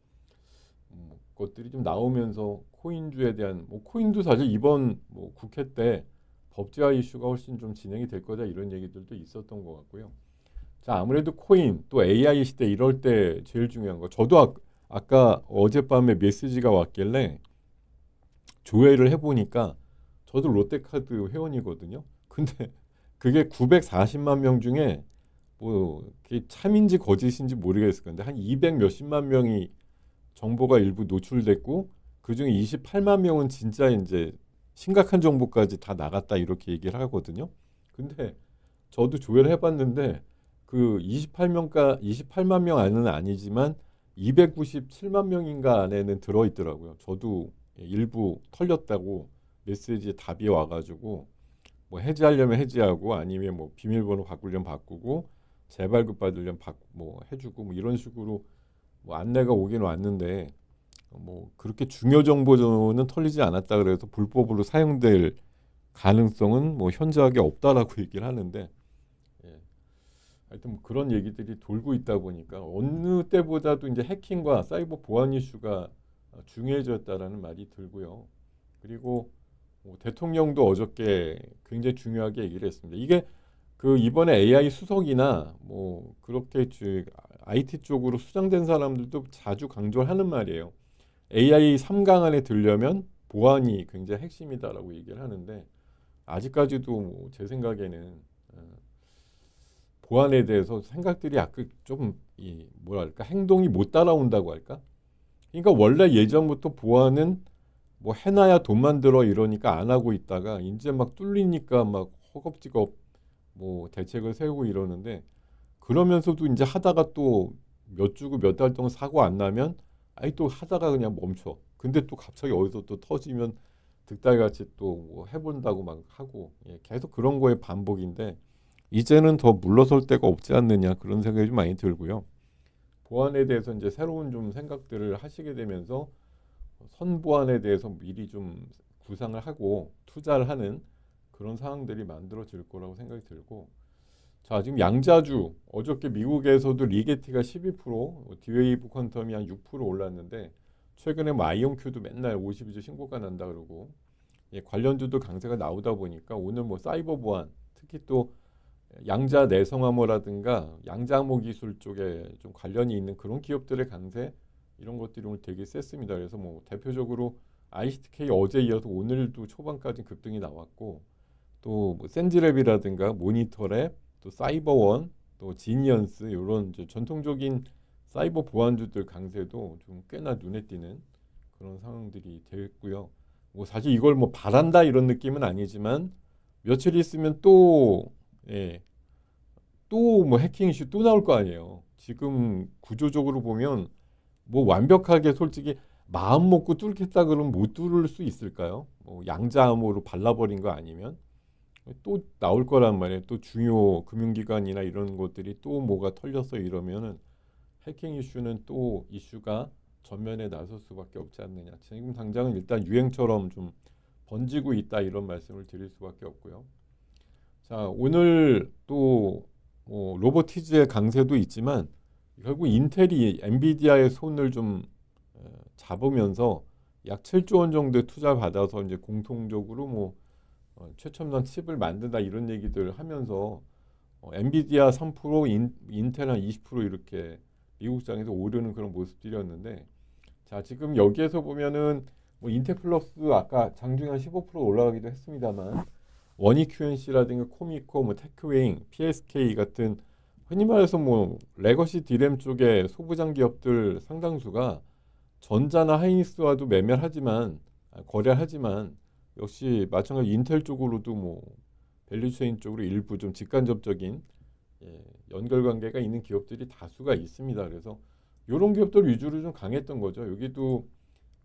것들이 좀 나오면서 코인주에 대한 뭐 코인도 사실 이번 뭐 국회 때 법제화 이슈가 훨씬 좀 진행이 될 거다 이런 얘기들도 있었던 것 같고요. 자, 아무래도 코인 또 AI 시대 이럴 때 제일 중요한 거 저도 아까 어젯밤에 메시지가 왔길래 조회를 해보니까 저도 롯데카드 회원이거든요. 근데 그게 940만 명 중에 뭐 그게 참인지 거짓인지 모르겠을 건데 한 200 몇십만 명이 정보가 일부 노출됐고 그중에 28만 명은 진짜 이제 심각한 정보까지 다 나갔다 이렇게 얘기를 하거든요. 근데 저도 조회를 해봤는데 그 28만 명 안에는 아니지만 297만 명인가 안에는 들어있더라고요. 저도 일부 털렸다고 메시지에 답이 와가지고 뭐 해지하려면 해지하고 아니면 뭐 비밀번호 바꾸려면 바꾸고 재발급 받으려면 뭐 해주고 뭐 이런 식으로 뭐 안내가 오긴 왔는데 뭐 그렇게 중요 정보는 털리지 않았다 그래서 불법으로 사용될 가능성은 뭐 현저하게 없다라고 얘기를 하는데 하여튼 뭐 그런 얘기들이 돌고 있다 보니까 어느 때보다도 이제 해킹과 사이버 보안 이슈가 중요해졌다라는 말이 들고요. 그리고 뭐 대통령도 어저께 굉장히 중요하게 얘기를 했습니다. 이게 그 이번에 AI 수석이나 뭐 그렇게 IT 쪽으로 수장된 사람들도 자주 강조를 하는 말이에요. AI 3강 안에 들려면 보안이 굉장히 핵심이다라고 얘기를 하는데 아직까지도 뭐제 생각에는 보안에 대해서 생각들이 약간 좀 뭐랄까 행동이 못 따라온다고 할까? 그러니까 원래 예전부터 보안은 뭐 해놔야 돈만 들어 이러니까 안 하고 있다가 이제 막 뚫리니까 막 허겁지겁 뭐 대책을 세우고 이러는데 그러면서도 이제 하다가 또 몇 주고 몇 달 동안 사고 안 나면 아니 또 하다가 그냥 멈춰. 근데 또 갑자기 어디서 또 터지면 득달같이 또 뭐 해본다고 막 하고 계속 그런 거의 반복인데 이제는 더 물러설 데가 없지 않느냐 그런 생각이 좀 많이 들고요. 보안에 대해서 이제 새로운 좀 생각들을 하시게 되면서 선보안에 대해서 미리 좀 구상을 하고 투자를 하는 그런 상황들이 만들어질 거라고 생각이 들고 자 지금 양자주 어저께 미국에서도 리게티가 12% 디웨이브 퀀텀이 한 6% 올랐는데 최근에 뭐 아이온큐도 맨날 52주 신고가 난다 그러고 관련주도 강세가 나오다 보니까 오늘 뭐 사이버 보안 특히 또 양자 내성암호라든가 양자암호 기술 쪽에 좀 관련이 있는 그런 기업들의 강세 이런 것들이 오늘 되게 셌습니다. 그래서 뭐 대표적으로 ICTK 어제 이어서 오늘도 초반까지 급등이 나왔고 또뭐 센지랩이라든가 모니터랩 또 사이버원 또 지니언스 이런 이제 전통적인 사이버 보안주들 강세도 좀 꽤나 눈에 띄는 그런 상황들이 됐고요. 뭐 사실 이걸 뭐 바란다 이런 느낌은 아니지만 며칠 있으면 또 또 뭐 해킹 이슈 또 나올 거 아니에요. 지금 구조적으로 보면 뭐 완벽하게 솔직히 마음 먹고 뚫겠다 그러면 못 뚫을 수 있을까요? 뭐 양자암호로 발라버린 거 아니면 또 나올 거란 말이에요. 또 중요 금융기관이나 이런 것들이 또 뭐가 털려서 이러면은 해킹 이슈는 또 이슈가 전면에 나설 수밖에 없지 않느냐. 지금 당장은 일단 유행처럼 좀 번지고 있다 이런 말씀을 드릴 수밖에 없고요. 자 오늘 또 로보티즈의 강세도 있지만 결국 인텔이 엔비디아의 손을 좀 잡으면서 약 7조 원 정도의 투자 받아서 이제 공통적으로 뭐 최첨단 칩을 만든다 이런 얘기들 하면서 엔비디아 3% 인텔 한 20% 이렇게 미국 장에서 오르는 그런 모습들이었는데 자 지금 여기에서 보면은 뭐 인텔 플러스 아까 장중에 한 15% 올라가기도 했습니다만 원익 QNC라든가 코미코, 뭐 테크웨잉, PSK 같은 흔히 말해서 뭐 레거시 디램 쪽의 소부장 기업들 상당수가 전자나 하이닉스와도 매매하지만 거래하지만 역시 마찬가지 인텔 쪽으로도 뭐 밸류체인 쪽으로 일부 좀 직간접적인 연결 관계가 있는 기업들이 다수가 있습니다. 그래서 이런 기업들 위주로 좀 강했던 거죠. 여기도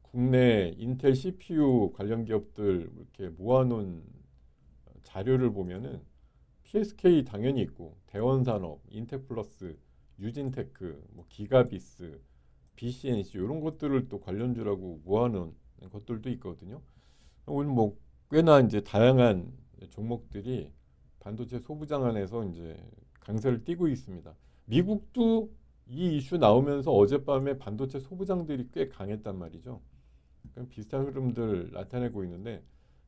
국내 인텔 CPU 관련 기업들 이렇게 모아놓은 자료를 보면은 PSK 당연히 있고 대원산업, 인텍플러스, 유진테크, 뭐 기가비스, BCNC 이런 것들을 또 관련주라고 모아놓은 것들도 있거든요. 오늘 뭐 꽤나 이제 다양한 종목들이 반도체 소부장 안에서 이제 강세를 띠고 있습니다. 미국도 이 이슈 나오면서 어젯밤에 반도체 소부장들이 꽤 강했단 말이죠. 비슷한 흐름들 나타내고 있는데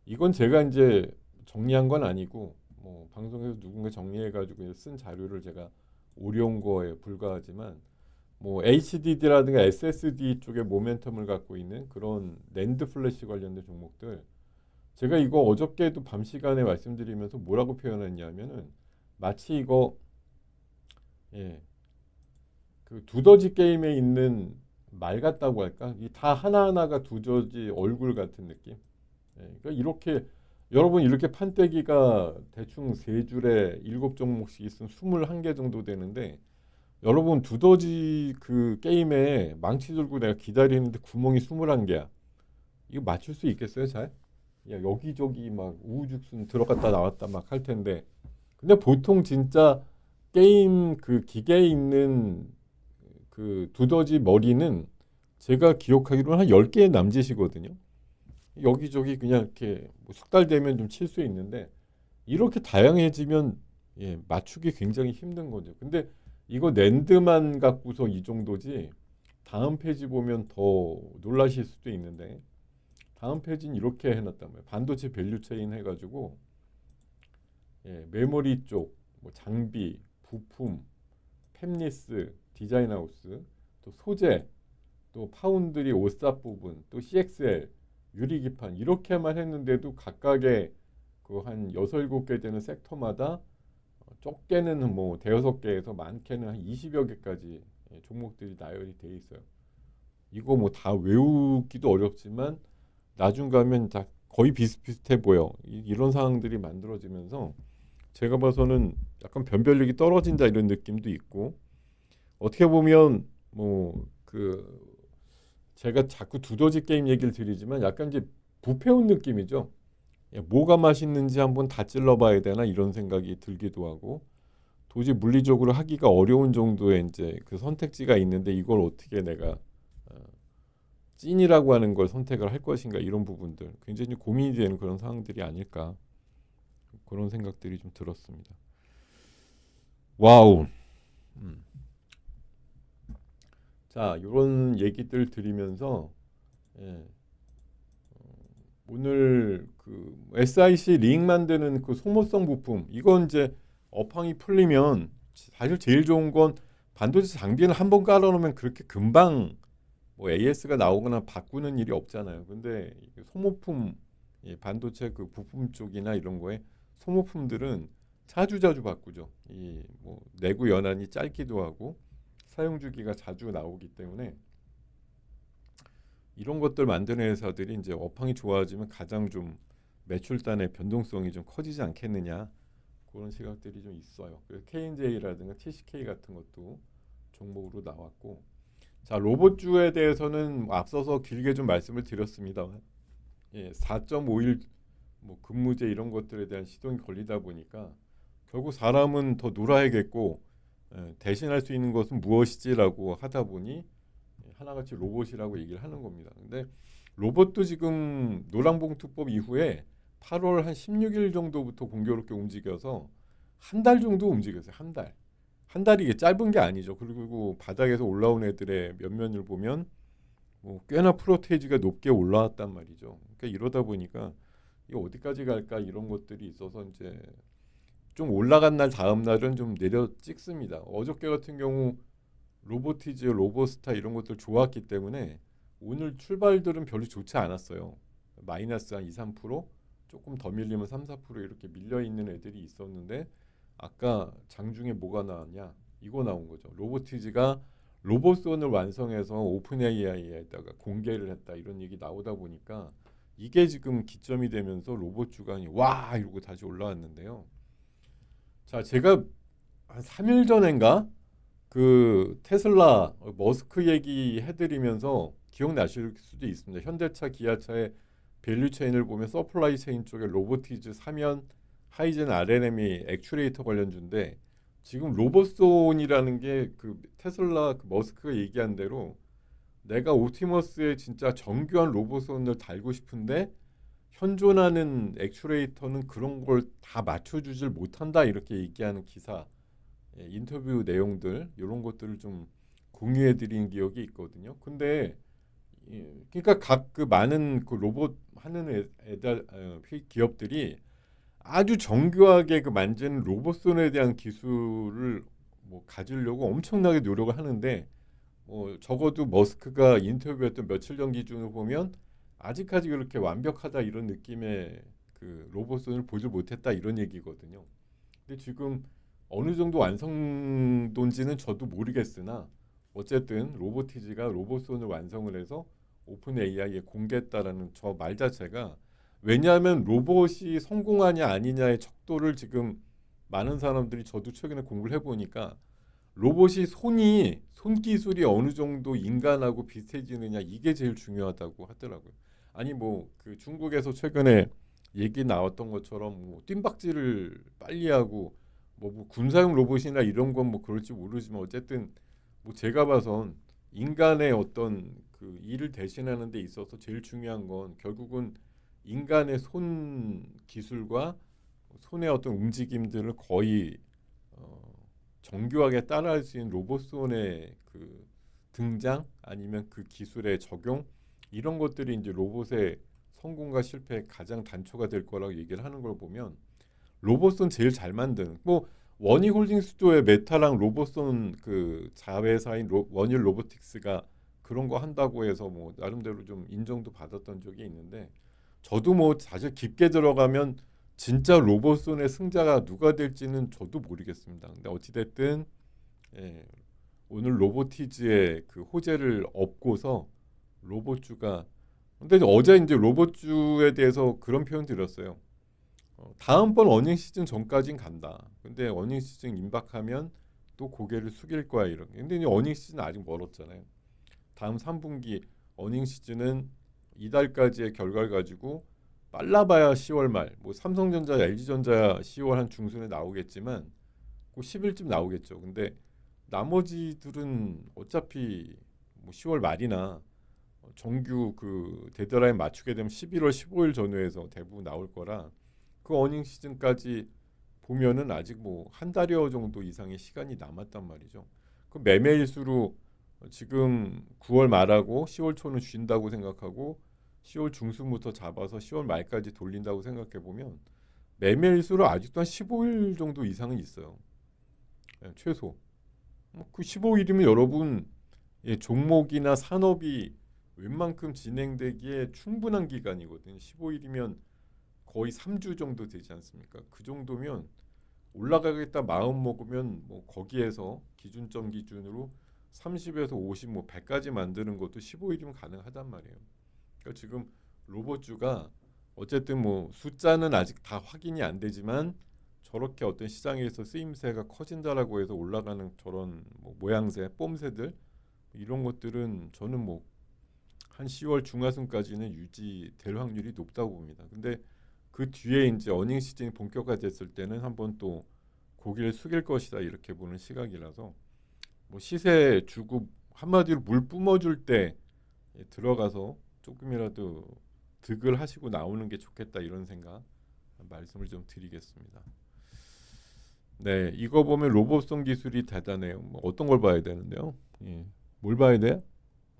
이건 제가 이제 정리한 건 아니고 뭐 방송에서 누군가 정리해가지고 쓴 자료를 제가 오려온 거에 불과하지만 뭐 HDD라든가 SSD 쪽에 모멘텀을 갖고 있는 그런 낸드 플래시 관련된 종목들 제가 이거 어저께도 밤 시간에 말씀드리면서 뭐라고 표현했냐면은 마치 이거 그 두더지 게임에 있는 말 같다고 할까? 이 다 하나하나가 두더지 얼굴 같은 느낌. 그러니까 이렇게 여러분 이렇게 판때기가 대충 세 줄에 7종목씩 있으면 21개 정도 되는데 여러분 두더지 그 게임에 망치 들고 내가 기다리는데 구멍이 21개야. 이거 맞출 수 있겠어요, 잘? 야, 여기저기 막 우후죽순 들어갔다 나왔다 막 할 텐데. 근데 보통 진짜 게임 그 기계에 있는 그 두더지 머리는 제가 기억하기로는 한 10개의 남짓이거든요. 여기저기 그냥 이렇게 뭐 숙달되면 좀 칠 수 있는데 이렇게 다양해지면 예, 맞추기 굉장히 힘든 거죠. 근데 이거 낸드만 갖고서 이 정도지 다음 페이지 보면 더 놀라실 수도 있는데 다음 페이지는 이렇게 해놨단 말이에요. 반도체 밸류 체인 해가지고 예, 메모리 쪽, 뭐 장비, 부품, 팹리스, 디자인 하우스, 또 소재, 또 파운드리 오삽 부분, 또 CXL, 유리기판 이렇게만 했는데도 각각의 그 한 6, 7개 되는 섹터마다 적게는 뭐 대여섯 개에서 많게는 한 20여 개까지 예, 종목들이 나열이 돼 있어요. 이거 뭐 다 외우기도 어렵지만 나중 가면 다 거의 비슷비슷해 보여. 이런 상황들이 만들어지면서 제가 봐서는 약간 변별력이 떨어진다 이런 느낌도 있고 어떻게 보면 뭐 그 제가 자꾸 두더지 게임 얘기를 드리지만 약간 이제 부패운 느낌이죠. 야, 뭐가 맛있는지 한번 다 찔러봐야 되나 이런 생각이 들기도 하고 도저히 물리적으로 하기가 어려운 정도의 이제 그 선택지가 있는데 이걸 어떻게 내가 어, 찐이라고 하는 걸 선택을 할 것인가 이런 부분들 굉장히 고민이 되는 그런 상황들이 아닐까 그런 생각들이 좀 들었습니다. 와우. 음. 자, 이런 얘기들 드리면서 예, 오늘 그 SIC 링 만드는 그 소모성 부품 이건 이제 업황이 풀리면 사실 제일 좋은 건 반도체 장비는 한번 깔아놓으면 그렇게 금방 뭐 AS가 나오거나 바꾸는 일이 없잖아요. 근데 소모품 반도체 그 부품 쪽이나 이런 거에 소모품들은 자주자주 바꾸죠. 이 뭐 내구 연한이 짧기도 하고 사용 주기가 자주 나오기 때문에 이런 것들 만드는 회사들이 이제 업황이 좋아지면 가장 좀 매출단의 변동성이 좀 커지지 않겠느냐 그런 시각들이 좀 있어요. 그래서 K&J라든가 TCK 같은 것도 종목으로 나왔고 자 로봇주에 대해서는 뭐 앞서서 길게 좀 말씀을 드렸습니다만 예, 4.5일 뭐 근무제 이런 것들에 대한 시동이 걸리다 보니까 결국 사람은 더 놀아야겠고 예, 대신할 수 있는 것은 무엇이지라고 하다 보니 하나같이 로봇이라고 얘기를 하는 겁니다. 근데 로봇도 지금 노랑봉투법 이후에 8월 한 16일 정도부터 공교롭게 움직여서 한 달 정도 움직였어요. 한 달. 한 달이 이게 짧은 게 아니죠. 그리고 바닥에서 올라온 애들의 면면을 보면 뭐 꽤나 프로테이지가 높게 올라왔단 말이죠. 그러니까 이러다 보니까 이게 어디까지 갈까 이런 것들이 있어서 이제 좀 올라간 날 다음 날은 좀 내려 찍습니다. 어저께 같은 경우 로보티즈, 로보스타 이런 것들 좋았기 때문에 오늘 출발들은 별로 좋지 않았어요. 마이너스 한 2, 3% 조금 더 밀리면 3, 4% 이렇게 밀려 있는 애들이 있었는데 아까 장중에 뭐가 나왔냐? 이거 나온 거죠. 로보티즈가 로봇손을 완성해서 오픈 AI에다가 공개를 했다 이런 얘기 나오다 보니까 이게 지금 기점이 되면서 로봇 주간이 와 이러고 다시 올라왔는데요. 자, 제가 한 3일 전인가 그 테슬라 머스크 얘기 해드리면서 기억나실 수도 있습니다. 현대차, 기아차의 밸류 체인을 보면 서플라이 체인 쪽에 로보티즈, 사면, 하이젠, RNM이 액추레이터 관련주인데 지금 로봇손이라는 게 그 테슬라 그 머스크가 얘기한 대로 내가 옵티머스에 진짜 정교한 로봇손을 달고 싶은데 현존하는 액추레이터는 그런 걸 다 맞춰주질 못한다 이렇게 얘기하는 기사 예, 인터뷰 내용들 이런 것들을 좀 공유해 드린 기억이 있거든요. 근데 그러니까 각 그 많은 그 로봇 하는 기업들이 아주 정교하게 그 만드는 로봇손에 대한 기술을 뭐 가지려고 엄청나게 노력을 하는데 적어도 머스크가 인터뷰했던 며칠 전 기준으로 보면 아직까지 그렇게 완벽하다 이런 느낌의 그 로봇손을 보지 못했다 이런 얘기거든요. 근데 지금 어느 정도 완성도인지는 저도 모르겠으나 어쨌든 로보티즈가 로봇손을 완성을 해서 오픈 AI에 공개했다라는 저 말 자체가 왜냐하면 로봇이 성공하냐 아니냐의 척도를 지금 많은 사람들이 저도 최근에 공부를 해보니까 로봇이 손 기술이 어느 정도 인간하고 비슷해지느냐 이게 제일 중요하다고 하더라고요. 아니 뭐 그 중국에서 최근에 얘기 나왔던 것처럼 뭐 뜀박질을 빨리 하고 뭐 군사용 로봇이나 이런 건 뭐 그럴지 모르지만 어쨌든 뭐 제가 봐선 인간의 어떤 그 일을 대신하는 데 있어서 제일 중요한 건 결국은 인간의 손 기술과 손의 어떤 움직임들을 거의 정교하게 따라할 수 있는 로봇손의 그 등장 아니면 그 기술의 적용 이런 것들이 이제 로봇의 성공과 실패의 가장 단초가 될 거라고 얘기를 하는 걸 보면 로봇손 제일 잘 만드는 뭐 원희홀딩스도의 메타랑 로봇손 그 자회사인 원힐 로보틱스가 그런 거 한다고 해서 뭐 나름대로 좀 인정도 받았던 적이 있는데 저도 뭐 사실 깊게 들어가면 진짜 로봇손의 승자가 누가 될지는 저도 모르겠습니다. 근데 어찌됐든 예, 오늘 로보티즈의 그 호재를 업고서 로봇주가 근데 어제 이제 로봇주에 대해서 그런 표현 드렸어요. 다음번 어닝 시즌 전까진 간다. 근데 어닝 시즌 임박하면 또 고개를 숙일 거야 이런. 근데 이제 어닝 시즌 아직 멀었잖아요. 다음 3분기 어닝 시즌은 이달까지의 결과를 가지고 빨라봐야 10월 말. 뭐 삼성전자, LG전자야 10월 한 중순에 나오겠지만 그 10일쯤 나오겠죠. 근데 나머지들은 어차피 뭐 10월 말이나 정규 그 데드라인 맞추게 되면 11월 15일 전후에서 대부분 나올 거라 그 어닝 시즌까지 보면은 아직 뭐 한 달여 정도 이상의 시간이 남았단 말이죠. 그 매매일수로 지금 9월 말하고 10월 초는 쉰다고 생각하고 10월 중순부터 잡아서 10월 말까지 돌린다고 생각해 보면 매매일수로 아직도 한 15일 정도 이상은 있어요. 예, 최소. 그 15일이면 여러분 예, 종목이나 산업이 웬만큼 진행되기에 충분한 기간이거든요. 15일이면 거의 3주 정도 되지 않습니까? 그 정도면 올라가겠다 마음 먹으면 뭐 거기에서 기준점 기준으로 30에서 50, 뭐 100까지 만드는 것도 15일이면 가능하단 말이에요. 그러니까 지금 로봇주가 어쨌든 뭐 숫자는 아직 다 확인이 안 되지만 저렇게 어떤 시장에서 쓰임새가 커진다라고 해서 올라가는 저런 뭐 모양새, 뽐새들 이런 것들은 저는 뭐 한 10월 중하순까지는 유지될 확률이 높다고 봅니다. 근데 그 뒤에 이제 어닝 시즌이 본격화됐을 때는 한번 또 고개를 숙일 것이다 이렇게 보는 시각이라서 뭐 시세 주고 한마디로 물 뿜어줄 때 들어가서 조금이라도 득을 하시고 나오는 게 좋겠다 이런 생각 말씀을 좀 드리겠습니다. 네, 이거 보면 로봇성 기술이 대단해요. 뭐 어떤 걸 봐야 되는데요? 예, 뭘 봐야 돼요?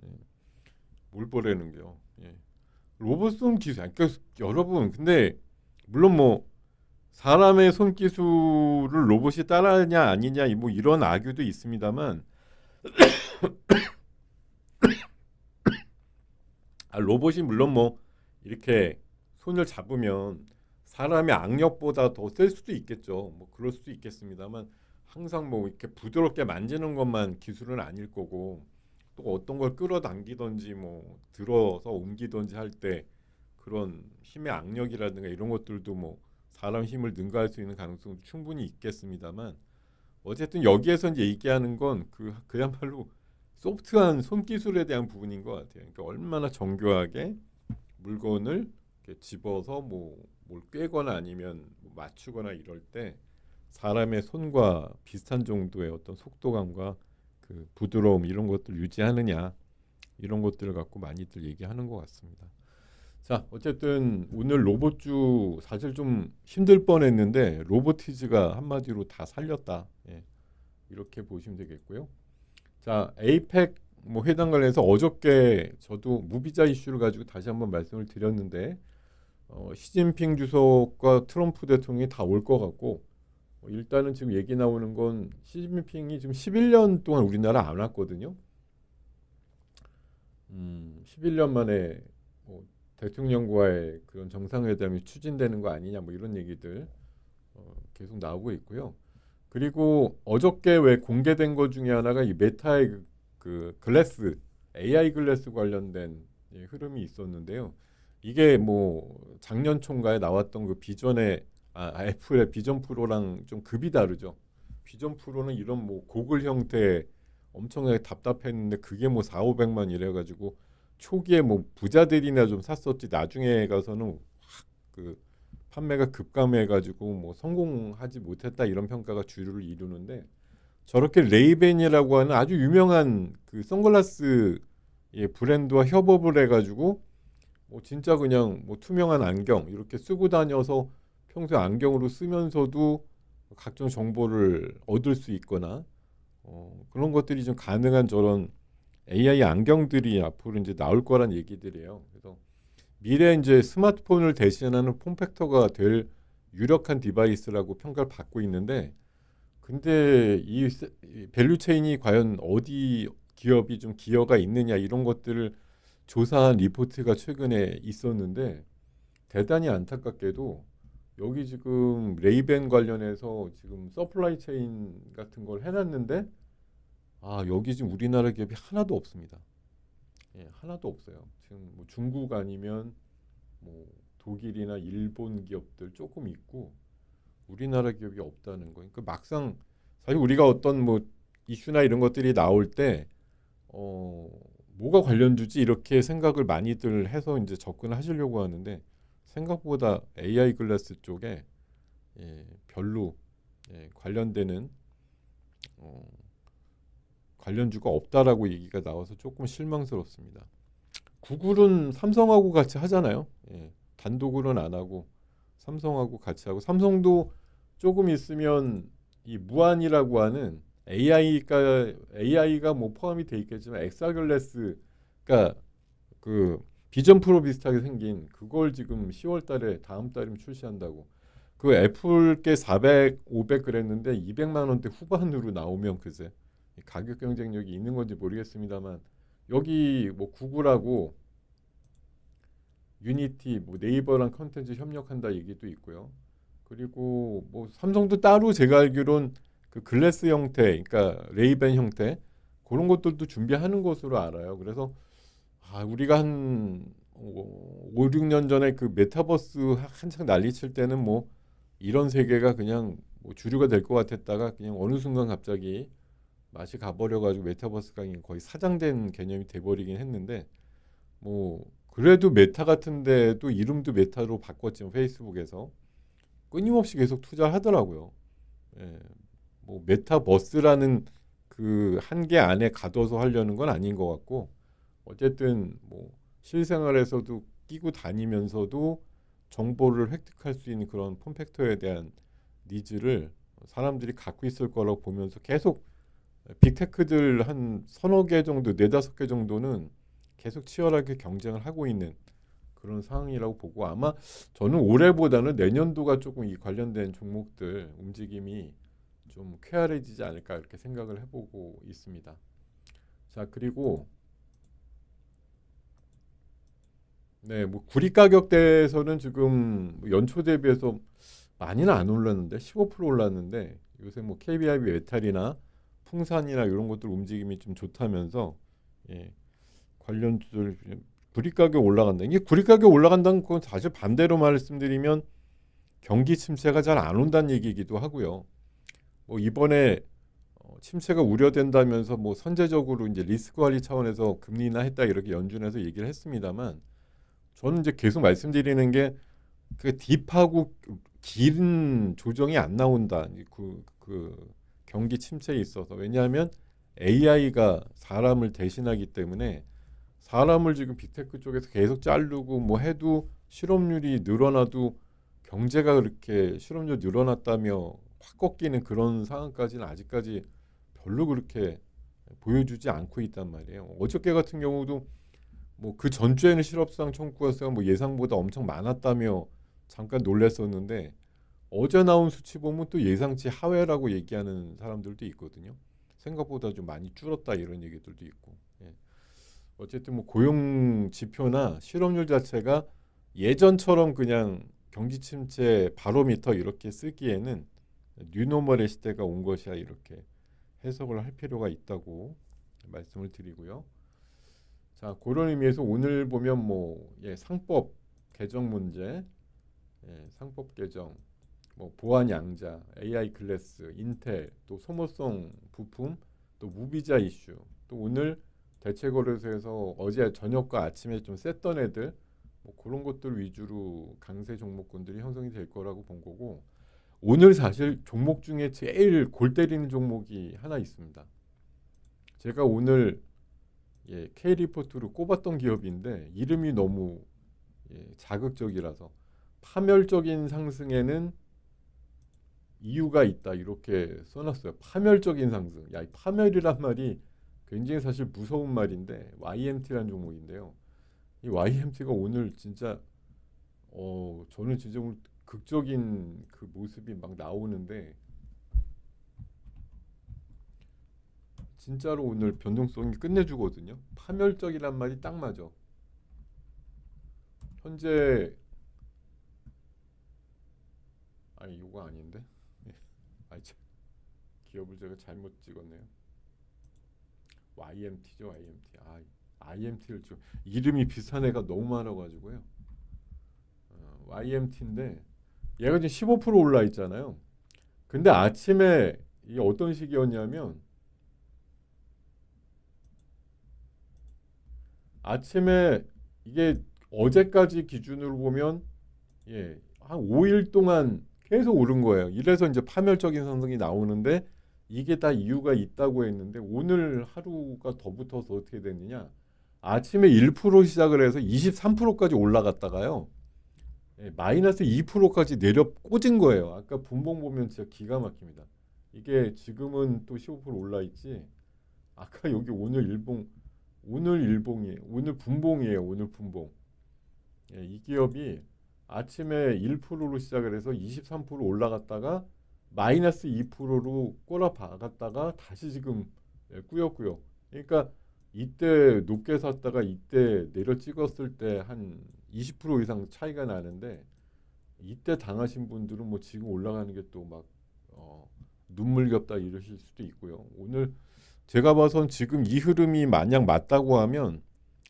예, 뭘 보라는 게요? 예, 로봇성 기술. 그러니까 여러분, 근데 물론 뭐 사람의 손기술을 로봇이 따라하냐 아니냐 뭐 이런 악유도 있습니다만 로봇이 물론 뭐 이렇게 손을 잡으면 사람의 악력보다 더 셀 수도 있겠죠. 뭐 그럴 수도 있겠습니다만 항상 뭐 이렇게 부드럽게 만지는 것만 기술은 아닐 거고 또 어떤 걸 끌어당기든지 뭐 들어서 옮기든지 할 때 그런 힘의 악력이라든가 이런 것들도 뭐 사람 힘을 능가할 수 있는 가능성도 충분히 있겠습니다만 어쨌든 여기에서 이제 얘기하는 건 그야말로 소프트한 손기술에 대한 부분인 것 같아요. 그러니까 얼마나 정교하게 물건을 이렇게 집어서 뭐 뭘 꿰거나 아니면 뭐 맞추거나 이럴 때 사람의 손과 비슷한 정도의 어떤 속도감과 그 부드러움 이런 것들 유지하느냐 이런 것들을 갖고 많이들 얘기하는 것 같습니다. 자, 어쨌든 오늘 로봇주 사실 좀 힘들 뻔했는데 로보티즈가 한마디로 다 살렸다. 예, 이렇게 보시면 되겠고요. 자, 에이펙 뭐 회담 관련해서 어저께 저도 무비자 이슈를 가지고 다시 한번 말씀을 드렸는데 시진핑 주석과 트럼프 대통령이 다 올 것 같고 일단은 지금 얘기 나오는 건 시진핑이 지금 11년 동안 우리나라 안 왔거든요. 11년 만에 뭐 대통령과의 그런 정상회담이 추진되는 거 아니냐 뭐 이런 얘기들 계속 나오고 있고요. 그리고 어저께 왜 공개된 것 중에 하나가 이 메타의 그 글래스 AI 글래스 관련된 흐름이 있었는데요. 이게 뭐 작년 총가에 나왔던 그 비전의 애플의 비전 프로랑 좀 급이 다르죠. 비전 프로는 이런 뭐 고글 형태 엄청나게 답답했는데 그게 뭐 4, 500만 이래가지고 초기에 뭐 부자들이나 좀 샀었지 나중에 가서는 확 그 판매가 급감해가지고 뭐 성공하지 못했다 이런 평가가 주류를 이루는데 저렇게 레이벤이라고 하는 아주 유명한 그 선글라스 브랜드와 협업을 해가지고 뭐 진짜 그냥 뭐 투명한 안경 이렇게 쓰고 다녀서 평소에 안경으로 쓰면서도 각종 정보를 얻을 수 있거나 그런 것들이 좀 가능한 저런 AI 안경들이 앞으로 이제 나올 거란 얘기들이에요. 그래서 미래 이제 스마트폰을 대신하는 폼팩터가 될 유력한 디바이스라고 평가를 받고 있는데, 근데 이 밸류 체인이 과연 어디 기업이 좀 기여가 있느냐 이런 것들을 조사한 리포트가 최근에 있었는데, 대단히 안타깝게도 여기 지금 레이벤 관련해서 지금 서플라이 체인 같은 걸 해놨는데, 여기 지금 우리나라 기업이 하나도 없습니다. 예, 하나도 없어요. 지금 뭐 중국 아니면 뭐 독일이나 일본 기업들 조금 있고 우리나라 기업이 없다는 거. 그러니까 막상 사실 우리가 어떤 뭐 이슈나 이런 것들이 나올 때 뭐가 관련주지 이렇게 생각을 많이들 해서 이제 접근을 하시려고 하는데, 생각보다 AI 글래스 쪽에 별로 관련되는 관련주가 없다라고 얘기가 나와서 조금 실망스럽습니다. 구글은 삼성하고 같이 하잖아요. 단독으로는 안 하고 삼성하고 같이 하고, 삼성도 조금 있으면 이 무한이라고 하는 AI가 뭐 포함이 돼 있겠지만 엑사글래스가 그 비전 프로 비슷하게 생긴 그걸 지금 10월 달에 다음 달이면 출시한다고. 그 애플께 400, 500 그랬는데 200만 원대 후반으로 나오면 글쎄 가격 경쟁력이 있는 건지 모르겠습니다만, 여기 뭐 구글하고 유니티, 뭐 네이버랑 컨텐츠 협력한다 얘기도 있고요. 그리고 뭐 삼성도 따로 제가 알기론 그 글래스 형태, 그러니까 레이벤 형태 그런 것들도 준비하는 것으로 알아요. 그래서 우리가 한 5, 6년 전에 그 메타버스 한창 난리칠 때는 뭐 이런 세계가 그냥 뭐 주류가 될 것 같았다가 그냥 어느 순간 갑자기 맛이 가버려가지고 메타버스가 거의 사장된 개념이 돼버리긴 했는데, 뭐 그래도 메타 같은데도 이름도 메타로 바꿨지만 페이스북에서 끊임없이 계속 투자하더라고요. 예, 뭐 메타버스라는 그 한계 안에 가둬서 하려는 건 아닌 것 같고, 어쨌든 뭐 실생활에서도 끼고 다니면서도 정보를 획득할 수 있는 그런 폼팩터에 대한 니즈를 사람들이 갖고 있을 거라고 보면서 계속 빅테크들 한 서너 개 정도, 네다섯 개 정도는 계속 치열하게 경쟁을 하고 있는 그런 상황이라고 보고, 아마 저는 올해보다는 내년도가 조금 이 관련된 종목들 움직임이 좀 쾌활해지지 않을까 이렇게 생각을 해보고 있습니다. 자, 그리고 뭐 구리 가격대에서는 지금 연초 대비해서 많이는 안 올랐는데 15% 올랐는데, 요새 뭐 KBIB 메탈이나 풍산이나 이런 것들 움직임이 좀 좋다면서 관련주들 구리 가격 올라간다. 이게 구리 가격 올라간다는 건 사실 반대로 말씀드리면 경기 침체가 잘 안 온다는 얘기이기도 하고요. 뭐 이번에 침체가 우려된다면서 뭐 선제적으로 이제 리스크 관리 차원에서 금리 인하 했다 이렇게 연준에서 얘기를 했습니다만, 저는 이제 계속 말씀드리는 게 그 딥하고 긴 조정이 안 나온다. 그 경기 침체에 있어서. 왜냐하면 AI가 사람을 대신하기 때문에 사람을 지금 빅테크 쪽에서 계속 자르고 뭐 해도 실업률이 늘어나도 경제가 그렇게 실업률 늘어났다며 확 꺾이는 그런 상황까지는 아직까지 별로 그렇게 보여주지 않고 있단 말이에요. 어저께 같은 경우도 뭐 그 전주에는 실업상 청구가 뭐 예상보다 엄청 많았다며 잠깐 놀랐었는데, 어제 나온 수치 보면 또 예상치 하회라고 얘기하는 사람들도 있거든요. 생각보다 좀 많이 줄었다 이런 얘기들도 있고. 어쨌든 뭐 고용 지표나 실업률 자체가 예전처럼 그냥 경기 침체 바로미터 이렇게 쓰기에는 뉴노멀의 시대가 온 것이야 이렇게 해석을 할 필요가 있다고 말씀을 드리고요. 자, 그런 의미에서 오늘 보면 뭐 상법 개정 문제, 상법 개정, 뭐 보안 양자, AI 글래스, 인텔, 또 소모성 부품, 또 무비자 이슈, 또 오늘 대체거래소에서 어제 저녁과 아침에 좀 셌던 애들, 뭐 그런 것들 위주로 강세 종목군들이 형성이 될 거라고 본 거고, 오늘 사실 종목 중에 제일 골 때리는 종목이 하나 있습니다. 제가 오늘 K리포트로 꼽았던 기업인데 이름이 너무 자극적이라서, 파멸적인 상승에는 이유가 있다 이렇게 써놨어요. 파멸적인 상승. 야, 이 파멸이란 말이 굉장히 사실 무서운 말인데 YMT라는 종목인데요. 이 YMT가 오늘 진짜 저는 진짜 오늘 극적인 그 모습이 막 나오는데 진짜로 오늘 변동성이 끝내주거든요. 파멸적이란 말이 딱 맞아. 현재 아니 이거 아닌데? 아니 기업을 제가 잘못 찍었네요. YMT죠, YMT. IMT를 좀 이름이 비슷한 애가 너무 많아가지고요. YMT인데 얘가 지금 15% 올라 있잖아요. 근데 아침에 이게 어떤 시기였냐면 아침에 이게 어제까지 기준으로 보면 한 5일 동안 계속 오른 거예요. 이래서 이제 파멸적인 상승이 나오는데 이게 다 이유가 있다고 했는데 오늘 하루가 더 붙어서 어떻게 됐느냐? 아침에 1% 시작을 해서 23%까지 올라갔다가요. 마이너스 2%까지 내려 꽂은 거예요. 아까 분봉 보면 진짜 기가 막힙니다. 이게 지금은 또 15% 올라 있지. 아까 여기 오늘 일봉이에요. 오늘 분봉이에요. 오늘 분봉. 이 기업이 아침에 1%로 시작을 해서 23% 올라갔다가 마이너스 2%로 꼬라박았다가 다시 지금 꾸역꾸역. 그러니까 이때 높게 샀다가 이때 내려 찍었을 때 한 20% 이상 차이가 나는데 이때 당하신 분들은 뭐 지금 올라가는 게 또 막 눈물겹다 이러실 수도 있고요. 오늘 제가 봐선 지금 이 흐름이 만약 맞다고 하면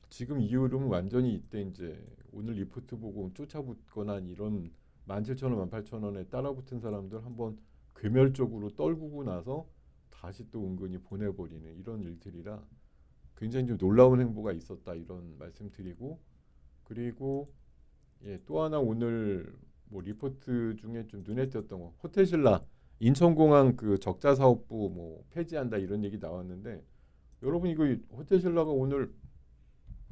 지금 이 흐름은 완전히 이때 이제 오늘 리포트 보고 쫓아붙거나 이런 17,000원, 18,000원에 따라붙은 사람들 한번 괴멸적으로 떨구고 나서 다시 또 은근히 보내버리는 이런 일들이라 굉장히 좀 놀라운 행보가 있었다 이런 말씀드리고 그리고 또 하나 오늘 뭐 리포트 중에 좀 눈에 띄었던 거 호텔신라 인천공항 그 적자 사업부 뭐 폐지한다 이런 얘기 나왔는데 여러분 이거 호텔신라가 오늘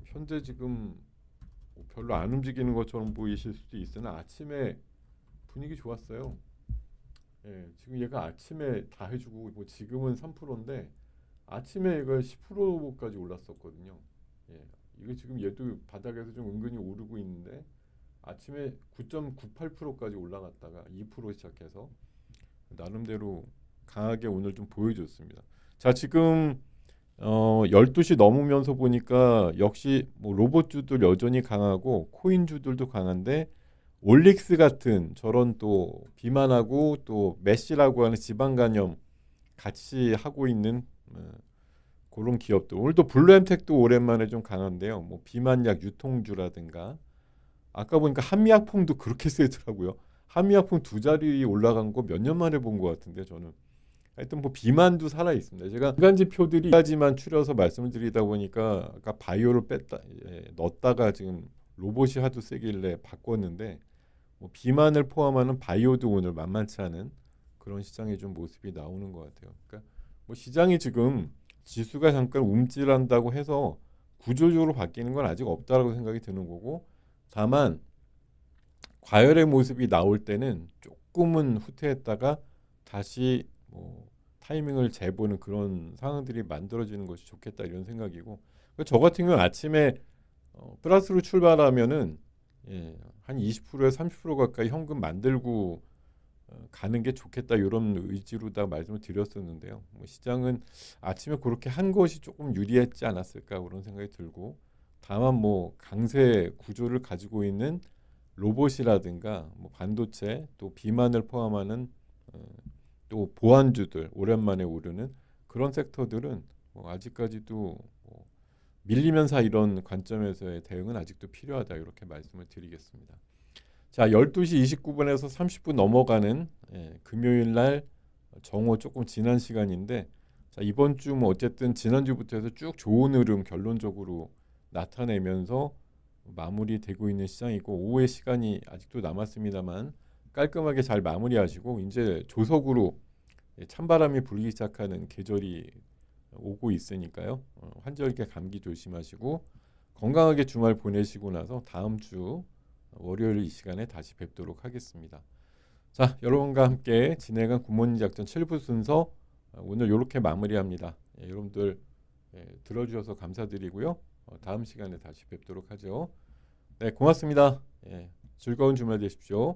현재 지금 별로 안 움직이는 것처럼 보이실 수도 있으나 아침에 분위기 좋았어요. 지금 얘가 아침에 다 해주고 뭐 지금은 3%인데 아침에 얘가 10%까지 올랐었거든요. 이거 지금 얘도 바닥에서 좀 은근히 오르고 있는데 아침에 9.98%까지 올라갔다가 2% 시작해서 나름대로 강하게 오늘 좀 보여줬습니다. 자 지금 12시 넘으면서 보니까 역시 뭐 로봇주들 여전히 강하고 코인주들도 강한데 올릭스 같은 저런 또 비만하고 또 메시라고 하는 지방간염 같이 하고 있는 그런 기업들 오늘 또 블루엠텍도 오랜만에 좀 강한데요. 뭐 비만약 유통주라든가 아까 보니까 한미약품도 그렇게 세더라고요. 한미약품 두 자리 올라간 거 몇 년 만에 본 것 같은데 저는 하여튼 뭐 비만도 살아 있습니다. 제가 인간지표들이 가지만 추려서 말씀을 드리다 보니까 아까 바이오를 뺐다 넣었다가 지금 로봇이 하도 세길래 바꿨는데 뭐 비만을 포함하는 바이오도 오늘 만만치 않은 그런 시장의 좀 모습이 나오는 것 같아요. 그러니까 뭐 시장이 지금 지수가 잠깐 움찔한다고 해서 구조적으로 바뀌는 건 아직 없다라고 생각이 드는 거고 다만 과열의 모습이 나올 때는 조금은 후퇴했다가 다시 뭐 타이밍을 재보는 그런 상황들이 만들어지는 것이 좋겠다 이런 생각이고 저 같은 경우는 아침에 플러스로 출발하면은 한 20%에서 30% 가까이 현금 만들고 가는 게 좋겠다 이런 의지로 다 말씀을 드렸었는데요. 뭐 시장은 아침에 그렇게 한 것이 조금 유리했지 않았을까 그런 생각이 들고 다만 뭐 강세 구조를 가지고 있는 로봇이라든가 뭐 반도체 또 비만을 포함하는 또 보안주들 오랜만에 오르는 그런 섹터들은 뭐 아직까지도 뭐 밀리면서 이런 관점에서의 대응은 아직도 필요하다 이렇게 말씀을 드리겠습니다. 자 12시 29분에서 30분 넘어가는 금요일 날 정오 조금 지난 시간인데 자 이번 주 뭐 어쨌든 지난주부터 해서 쭉 좋은 흐름 결론적으로 나타내면서 마무리되고 있는 시장이고 오후의 시간이 아직도 남았습니다만 깔끔하게 잘 마무리하시고 이제 조석으로 찬바람이 불기 시작하는 계절이 오고 있으니까요. 환절기 감기 조심하시고 건강하게 주말 보내시고 나서 다음 주 월요일 이 시간에 다시 뵙도록 하겠습니다. 자, 여러분과 함께 진행한 굿모닝 작전 7부 순서 오늘 이렇게 마무리합니다. 여러분들 들어주셔서 감사드리고요. 다음 시간에 다시 뵙도록 하죠. 네, 고맙습니다. 즐거운 주말 되십시오.